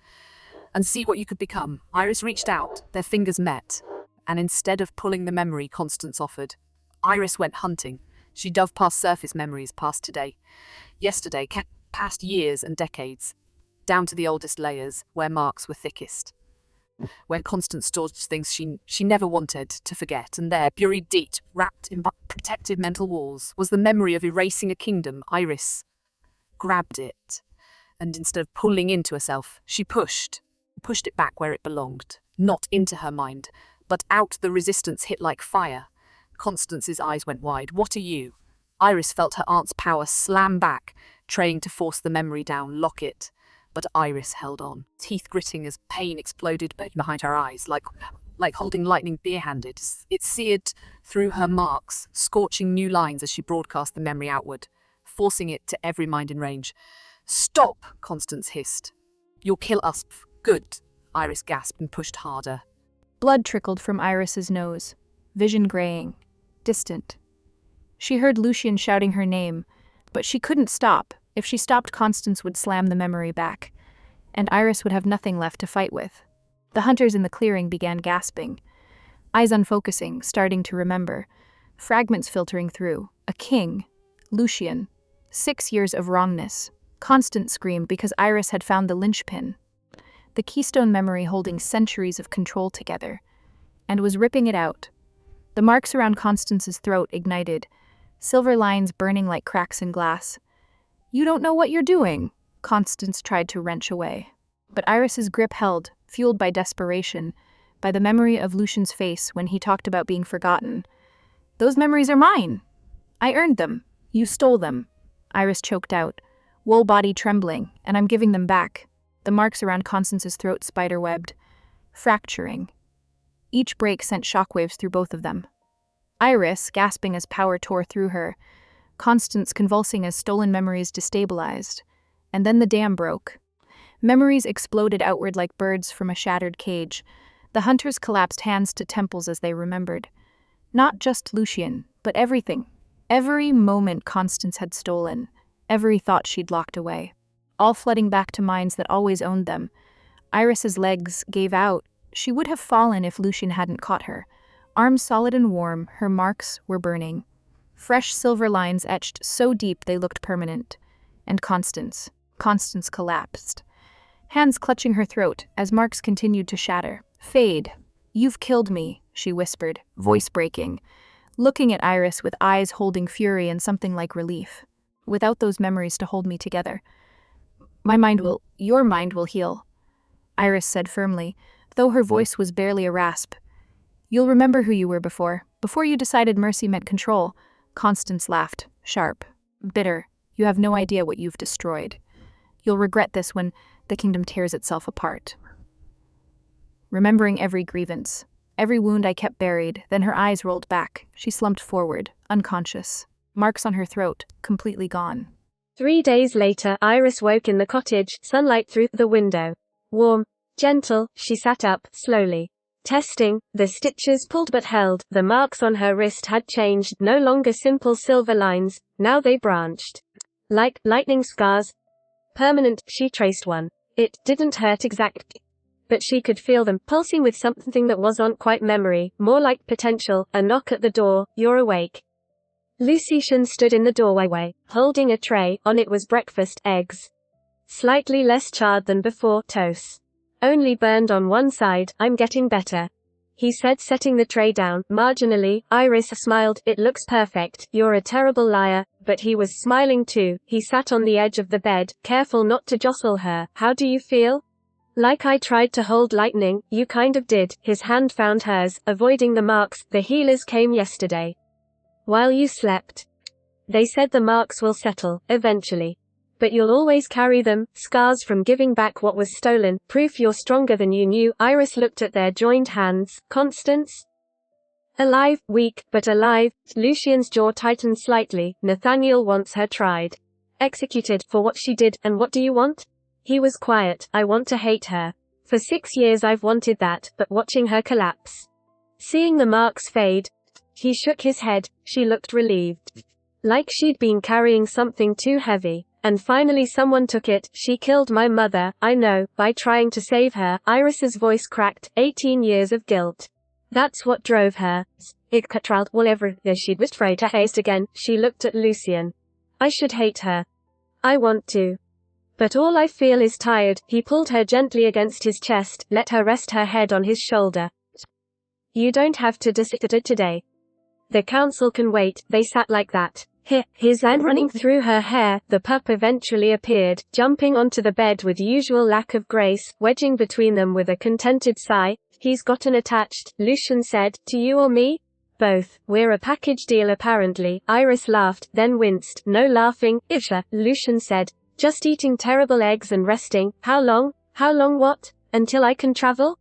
[SPEAKER 9] And see what you could become. Iris reached out. Their fingers met. And instead of pulling the memory Constance offered, Iris went hunting. She dove past surface memories, past today. Yesterday, past years and decades. Down to the oldest layers, where marks were thickest. Where Constance stored things she never wanted to forget, and there, buried deep, wrapped in protective mental walls, was the memory of erasing a kingdom. Iris grabbed it, and instead of pulling into herself, she pushed it back where it belonged, not into her mind,
[SPEAKER 15] but out the resistance hit like fire. Constance's eyes went wide. What are you? Iris felt her aunt's power slam back, trying to force the memory down, lock it. But Iris held on, teeth gritting as pain exploded behind her eyes, like holding lightning bare-handed. It seared through her marks, scorching new lines as she broadcast the memory outward, forcing it to every mind in range. Stop, Constance hissed. You'll kill us. Good, Iris gasped and pushed harder.
[SPEAKER 2] Blood trickled from Iris's nose, vision graying, distant. She heard Lucian shouting her name, but she couldn't stop. If she stopped, Constance would slam the memory back, and Iris would have nothing left to fight with. The hunters in the clearing began gasping, eyes unfocusing, starting to remember. Fragments filtering through. A king. Lucian. 6 years of wrongness. Constance screamed because Iris had found the linchpin. The keystone memory holding centuries of control together, and was ripping it out. The marks around Constance's throat ignited, silver lines burning like cracks in glass. You don't know what you're doing, Constance tried to wrench away. But Iris's grip held, fueled by desperation, by the memory of Lucian's face when he talked about being forgotten. Those memories are mine. I earned them. You stole them. Iris choked out, whole body trembling, and I'm giving them back. The marks around Constance's throat spider-webbed, fracturing. Each break sent shockwaves through both of them. Iris, gasping as power tore through her, Constance convulsing as stolen memories destabilized. And then the dam broke. Memories exploded outward like birds from a shattered cage. The hunters collapsed hands to temples as they remembered. Not just Lucian, but everything. Every moment Constance had stolen. Every thought she'd locked away. All flooding back to minds that always owned them. Iris's legs gave out. She would have fallen if Lucian hadn't caught her. Arms solid and warm, her marks were burning. Fresh silver lines etched so deep they looked permanent. And Constance collapsed. Hands clutching her throat as marks continued to shatter. Fade. You've killed me, she whispered, voice breaking, looking at Iris with eyes holding fury and something like relief. Without those memories to hold me together. Your mind will heal, Iris said firmly, though her voice was barely a rasp. You'll remember who you were before you decided mercy meant control. Constance laughed, sharp, bitter. You have no idea what you've destroyed. You'll regret this when the kingdom tears itself apart. Remembering every grievance, every wound I kept buried, then her eyes rolled back. She slumped forward, unconscious. Marks on her throat, completely gone.
[SPEAKER 14] 3 days later, Iris woke in the cottage, sunlight through the window. Warm, gentle, she sat up, slowly. Testing, the stitches pulled but held, the marks on her wrist had changed, no longer simple silver lines, now they branched. Like lightning scars. Permanent, she traced one. It didn't hurt exactly, but she could feel them, pulsing with something that wasn't quite memory, more like potential. A knock at the door. You're awake. Lucian stood in the doorway, holding a tray. On it was breakfast, eggs. Slightly less charred than before, toast. Only burned on one side. I'm getting better, he said, setting the tray down. Marginally, Iris smiled. It looks perfect. You're a terrible liar. But he was smiling too. He sat on the edge of the bed, careful not to jostle her. How do you feel? Like I tried to hold lightning. You kind of did. His hand found hers, avoiding the marks. The healers came yesterday, while you slept. They said the marks will settle, eventually. But you'll always carry them, scars from giving back what was stolen, proof you're stronger than you knew. Iris looked at their joined hands. Constance? Alive, weak, but alive. Lucian's jaw tightened slightly. Nathaniel wants her tried. Executed, for what she did. And what do you want? He was quiet. I want to hate her. For 6 years I've wanted that, but watching her collapse, seeing the marks fade. He shook his head. She looked relieved. Like she'd been carrying something too heavy. And finally someone took it. She killed my mother, I know, by trying to save her. Iris's voice cracked. 18 years of guilt. That's what drove her. It controlled whatever she'd wished for to haste again. She looked at Lucian. I should hate her. I want to. But all I feel is tired. He pulled her gently against his chest, let her rest her head on his shoulder. You don't have to decide today. The council can wait. They sat like that. His hand running through her hair. The pup eventually appeared, jumping onto the bed with usual lack of grace, wedging between them with a contented sigh. he's gotten attached, Lucian said. To you or me? Both. We're a package deal apparently. Iris laughed, then winced. No laughing, Isha, Lucian said. Just eating terrible eggs and resting. How long? How long what? Until I can travel?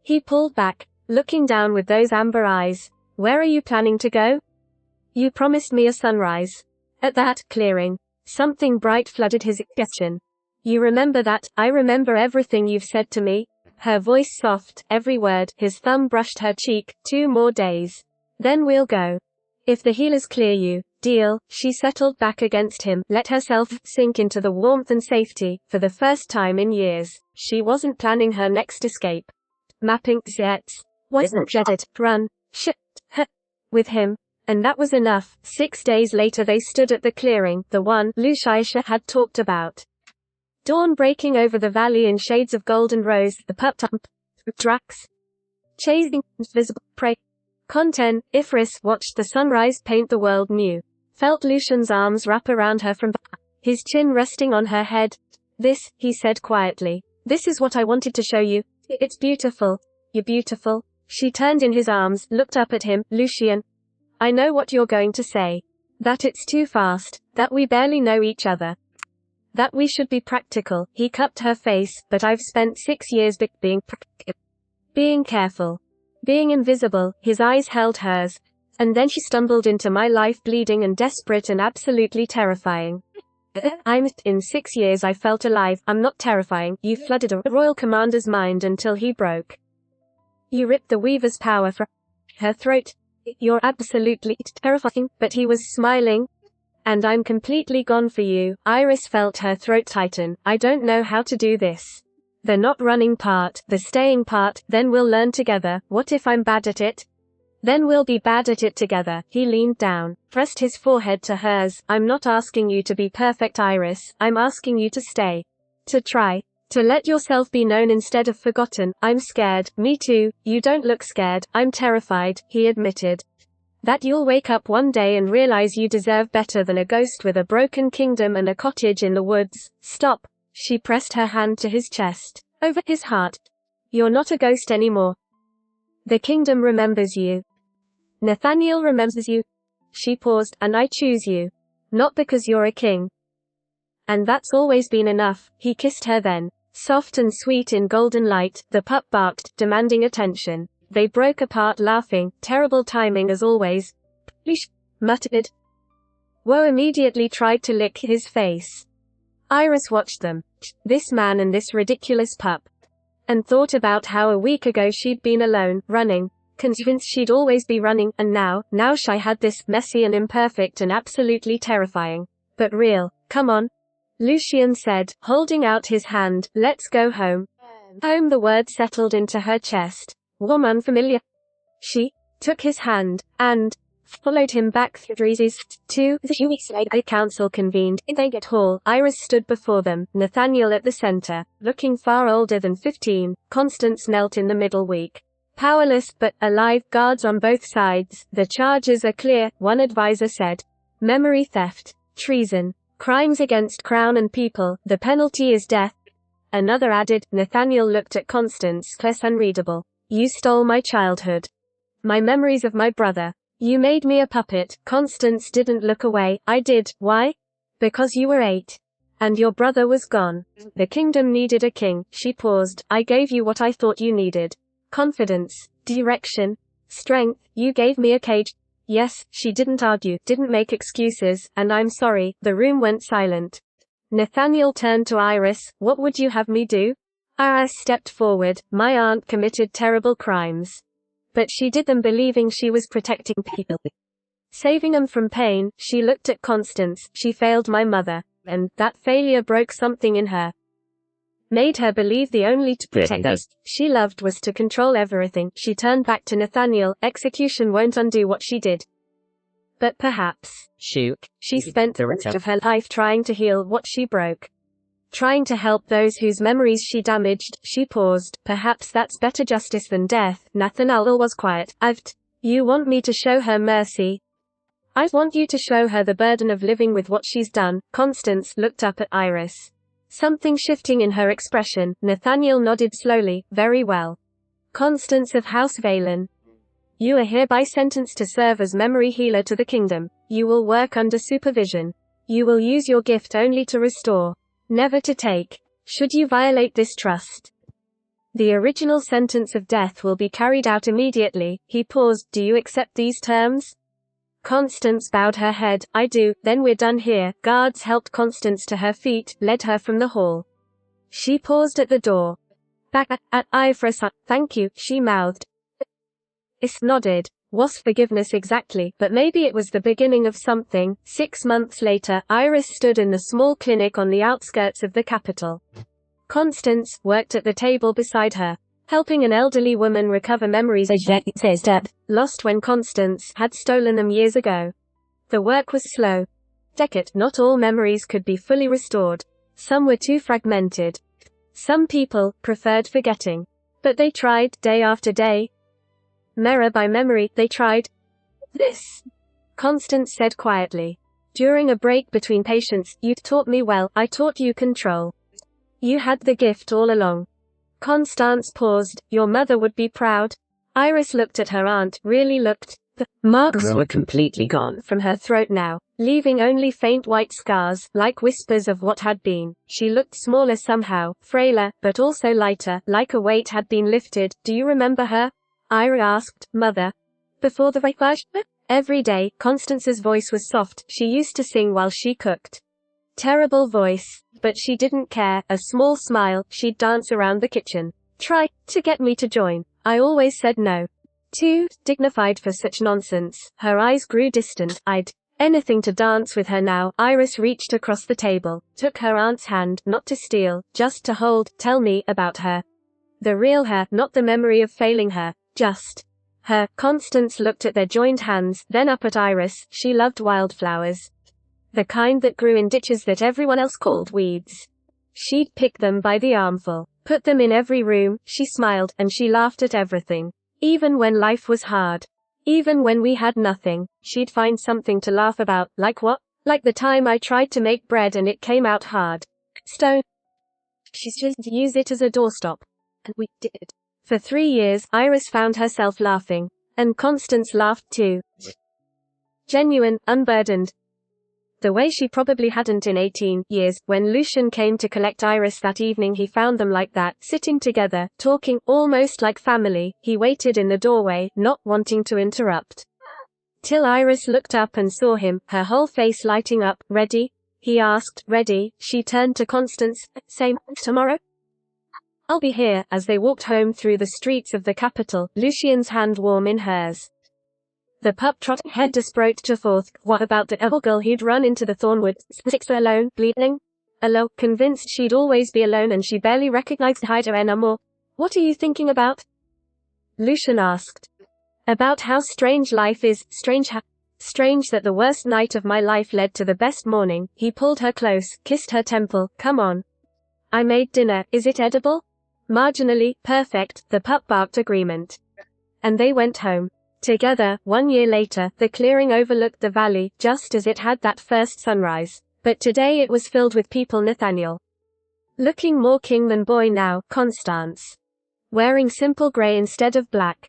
[SPEAKER 14] He pulled back, looking down with those amber eyes. Where are you planning to go? You promised me a sunrise. At that clearing, something bright flooded his attention. You remember that? I remember everything you've said to me. Her voice soft, every word. His thumb brushed her cheek. 2 more days. Then we'll go. If the healers clear you, deal. She settled back against him, let herself sink into the warmth and safety. For the first time in years, she wasn't planning her next escape. Mapping jets. Wasn't jetted, run, with him. And that was enough. 6 days later they stood at the clearing, the one Lucia had talked about. Dawn breaking over the valley in shades of gold and rose, the pup Drax chasing invisible prey. Content, Ifris watched the sunrise paint the world new. Felt Lucian's arms wrap around her from behind, his chin resting on her head. This, he said quietly. This is what I wanted to show you. It's beautiful. You're beautiful. She turned in his arms, looked up at him. Lucian. I know what you're going to say. That it's too fast. That we barely know each other. That we should be practical. He cupped her face, but I've spent 6 years being careful. Being invisible. His eyes held hers. And then she stumbled into my life, bleeding and desperate and absolutely terrifying. In 6 years I felt alive. I'm not terrifying. You flooded a royal commander's mind until he broke. You ripped the weaver's power from her throat. You're absolutely terrifying. But he was smiling. And I'm completely gone for you. Iris felt her throat tighten. I don't know how to do this. The not running part, the staying part, then we'll learn together. What if I'm bad at it? Then we'll be bad at it together. He leaned down, pressed his forehead to hers. I'm not asking you to be perfect, Iris. I'm asking you to stay. To try. To let yourself be known instead of forgotten. I'm scared. Me too. You don't look scared. I'm terrified, he admitted. That you'll wake up one day and realize you deserve better than a ghost with a broken kingdom and a cottage in the woods. Stop. She pressed her hand to his chest, over his heart. You're not a ghost anymore. The kingdom remembers you. Nathaniel remembers you. She paused, and I choose you. Not because you're a king. And that's always been enough. He kissed her then. Soft and sweet in golden light, the pup barked, demanding attention. They broke apart laughing, terrible timing as always. Please, muttered. Woe immediately tried to lick his face. Iris watched them, this man and this ridiculous pup, and thought about how a week ago she'd been alone, running, convinced she'd always be running, and now she had this, messy and imperfect and absolutely terrifying, but real. Come on, Lucian said, holding out his hand. Let's go home. Home, the word settled into her chest. Warm, unfamiliar. She took his hand, and followed him back through trees to the council convened in Thagate Hall. Iris stood before them, Nathaniel at the center, looking far older than 15. Constance knelt in the middle, weak, powerless but alive. Guards on both sides. The charges are clear, one advisor said. Memory theft, treason, crimes against crown and people. The penalty is death. Another added. Nathaniel looked at Constance, less unreadable. You stole my childhood. My memories of my brother. You made me a puppet. Constance didn't look away. I did. Why? Because you were 8. And your brother was gone. The kingdom needed a king. She paused. I gave you what I thought you needed. Confidence. Direction. Strength. You gave me a cage. Yes, she didn't argue, didn't make excuses, and I'm sorry. The room went silent. Nathaniel turned to Iris. What would you have me do? Iris stepped forward. My aunt committed terrible crimes. But she did them believing she was protecting people. Saving them from pain. She looked at Constance. She failed my mother. And that failure broke something in her. Made her believe the only to protect us she loved was to control everything. She turned back to Nathaniel. Execution won't undo what she did. But perhaps. She spent the rest of her life trying to heal what she broke. Trying to help those whose memories she damaged. She paused. Perhaps that's better justice than death. Nathaniel was quiet. You want me to show her mercy? I want you to show her the burden of living with what she's done. Constance looked up at Iris. Something shifting in her expression. Nathaniel nodded slowly. Very well.
[SPEAKER 16] Constance of House Valen. You are hereby sentenced to serve as memory healer to the kingdom. You will work under supervision. You will use your gift only to restore, never to take. Should you violate this trust, the original sentence of death will be carried out immediately. He paused. Do you accept these terms? Constance bowed her head. I do. Then we're done here. Guards helped Constance to her feet, led her from the hall. She paused at the door. Back at Iris. Thank you, she mouthed. Is nodded. Was forgiveness exactly, but maybe it was the beginning of something. 6 months later, Iris stood in the small clinic on the outskirts of the capital. Constance worked at the table beside her, helping an elderly woman recover memories lost when Constance had stolen them years ago. The work was slow. Not all memories could be fully restored. Some were too fragmented. Some people preferred forgetting. But they tried, day after day. Mirror by memory, they tried. This, Constance said quietly. During a break between patients, you taught me well. I taught you control. You had the gift all along. Constance paused. Your mother would be proud. Iris looked at her aunt, really looked. The marks were completely gone from her throat now, leaving only faint white scars, like whispers of what had been. She looked smaller somehow, frailer, but also lighter, like a weight had been lifted. Do you remember her? Ira asked. Mother. Before the voyage? Every day, Constance's voice was soft. She used to sing while she cooked. Terrible voice, but she didn't care. A small smile, she'd dance around the kitchen. Try to get me to join. I always said no. Too dignified for such nonsense. Her eyes grew distant. I'd anything to dance with her now. Iris reached across the table, took her aunt's hand, not to steal, just to hold. Tell me about her. The real her, not the memory of failing her. Just her. Constance looked at their joined hands, then up at Iris. She loved wildflowers. The kind that grew in ditches that everyone else called weeds. She'd pick them by the armful, put them in every room. She smiled, and she laughed at everything. Even when life was hard. Even when we had nothing, she'd find something to laugh about. Like what? Like the time I tried to make bread and it came out hard. Stone. She's just use it as a doorstop. And we did. For 3 years, Iris found herself laughing. And Constance laughed too. Genuine, unburdened. The way she probably hadn't in 18 years. When Lucian came to collect Iris that evening, he found them like that, sitting together, talking, almost like family. He waited in the doorway, not wanting to interrupt. Till Iris looked up and saw him, her whole face lighting up. Ready? He asked. Ready. She turned to Constance. Same tomorrow? I'll be here. As they walked home through the streets of the capital, Lucian's hand warm in hers. The pup trotted head to forth. What about the other girl he'd run into the thornwood? 6 alone, bleeding? Alone, convinced she'd always be alone and she barely recognized Hyder anymore. What are you thinking about? Lucian asked. About how strange life is, strange that the worst night of my life led to the best morning. He pulled her close, kissed her temple. Come on. I made dinner. Is it edible? Marginally, perfect. The pup barked agreement. And they went home. Together. 1 year later, the clearing overlooked the valley, just as it had that first sunrise. But today it was filled with people. Nathaniel. Looking more king than boy now. Constance. Wearing simple grey instead of black.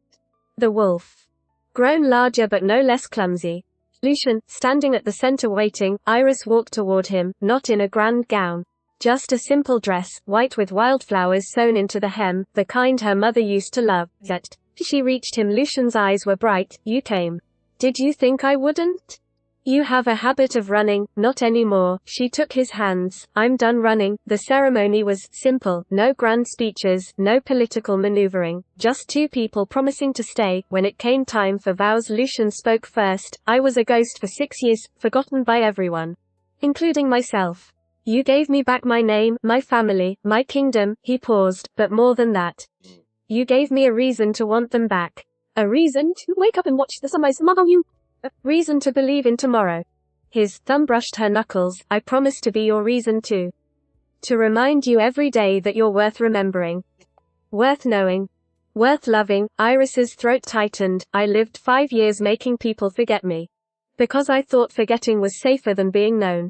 [SPEAKER 16] The wolf. Grown larger but no less clumsy. Lucian, standing at the center waiting. Iris walked toward him, not in a grand gown. Just a simple dress, white with wildflowers sewn into the hem, the kind her mother used to love. Yet, she reached him. Lucian's eyes were bright. You came. Did you think I wouldn't? You have a habit of running. Not anymore. She took his hands. I'm done running. The ceremony was simple. No grand speeches, no political maneuvering. Just 2 people promising to stay. When it came time for vows, Lucian spoke first. I was a ghost for 6 years, forgotten by everyone. Including myself. You gave me back my name, my family, my kingdom. He paused, but more than that. You gave me a reason to want them back. A reason to wake up and watch the sunrise among you. A reason to believe in tomorrow. His thumb brushed her knuckles. I promise to be your reason too. To remind you every day that you're worth remembering. Worth knowing. Worth loving. Iris's throat tightened. I lived 5 years making people forget me. Because I thought forgetting was safer than being known.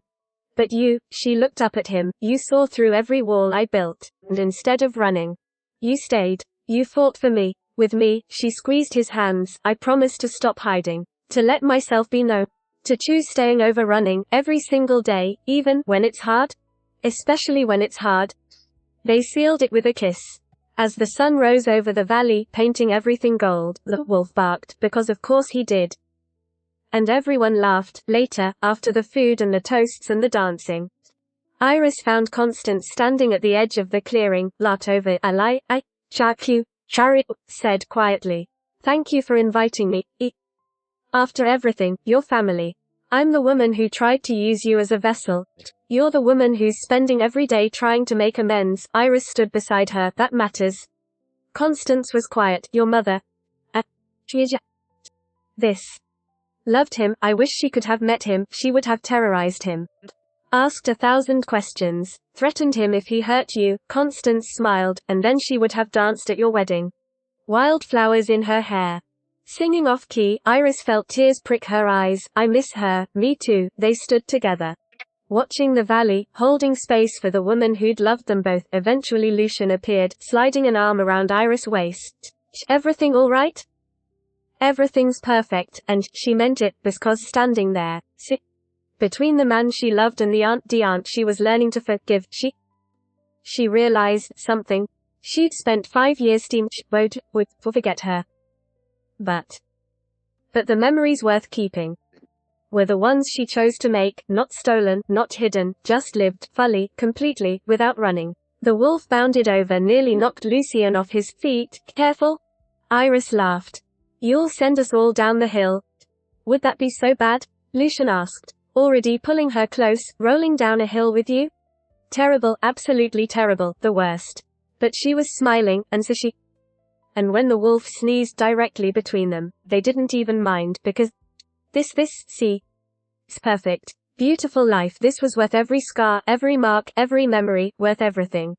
[SPEAKER 16] But you, she looked up at him, you saw through every wall I built, and instead of running, you stayed. You fought for me. With me, she squeezed his hands. I promised to stop hiding. To let myself be known. To choose staying over running, every single day, even when it's hard. Especially when it's hard. They sealed it with a kiss. As the sun rose over the valley, painting everything gold, the wolf barked, because of course he did. And everyone laughed, later, after the food and the toasts and the dancing. Iris found Constance standing at the edge of the clearing, lot over alai, chaku, chari, said quietly. Thank you for inviting me. After everything, your family. I'm the woman who tried to use you as a vessel. You're the woman who's spending every day trying to make amends. Iris stood beside her. That matters. Constance was quiet. Your mother. This. Loved him. I wish she could have met him. She would have terrorized him. Asked 1,000 questions. Threatened him if he hurt you. Constance smiled, and then she would have danced at your wedding. Wildflowers in her hair. Singing off key, Iris felt tears prick her eyes. I miss her. Me too. They stood together. Watching the valley, holding space for the woman who'd loved them both. Eventually Lucian appeared, sliding an arm around Iris' waist. Everything all right? Everything's perfect, and she meant it, because standing there, between the man she loved and the aunt she was learning to forgive, she realized something. She'd spent 5 years would forget her. But the memories worth keeping were the ones she chose to make, not stolen, not hidden, just lived, fully, completely, without running. The wolf bounded over, nearly knocked Lucian off his feet. Careful? Iris laughed. You'll send us all down the hill. Would that be so bad? Lucian asked. Already pulling her close, rolling down a hill with you? Terrible, absolutely terrible, the worst. But she was smiling, and so she... And when the wolf sneezed directly between them, they didn't even mind, because see? It's perfect. Beautiful life. This was worth every scar, every mark, every memory, worth everything.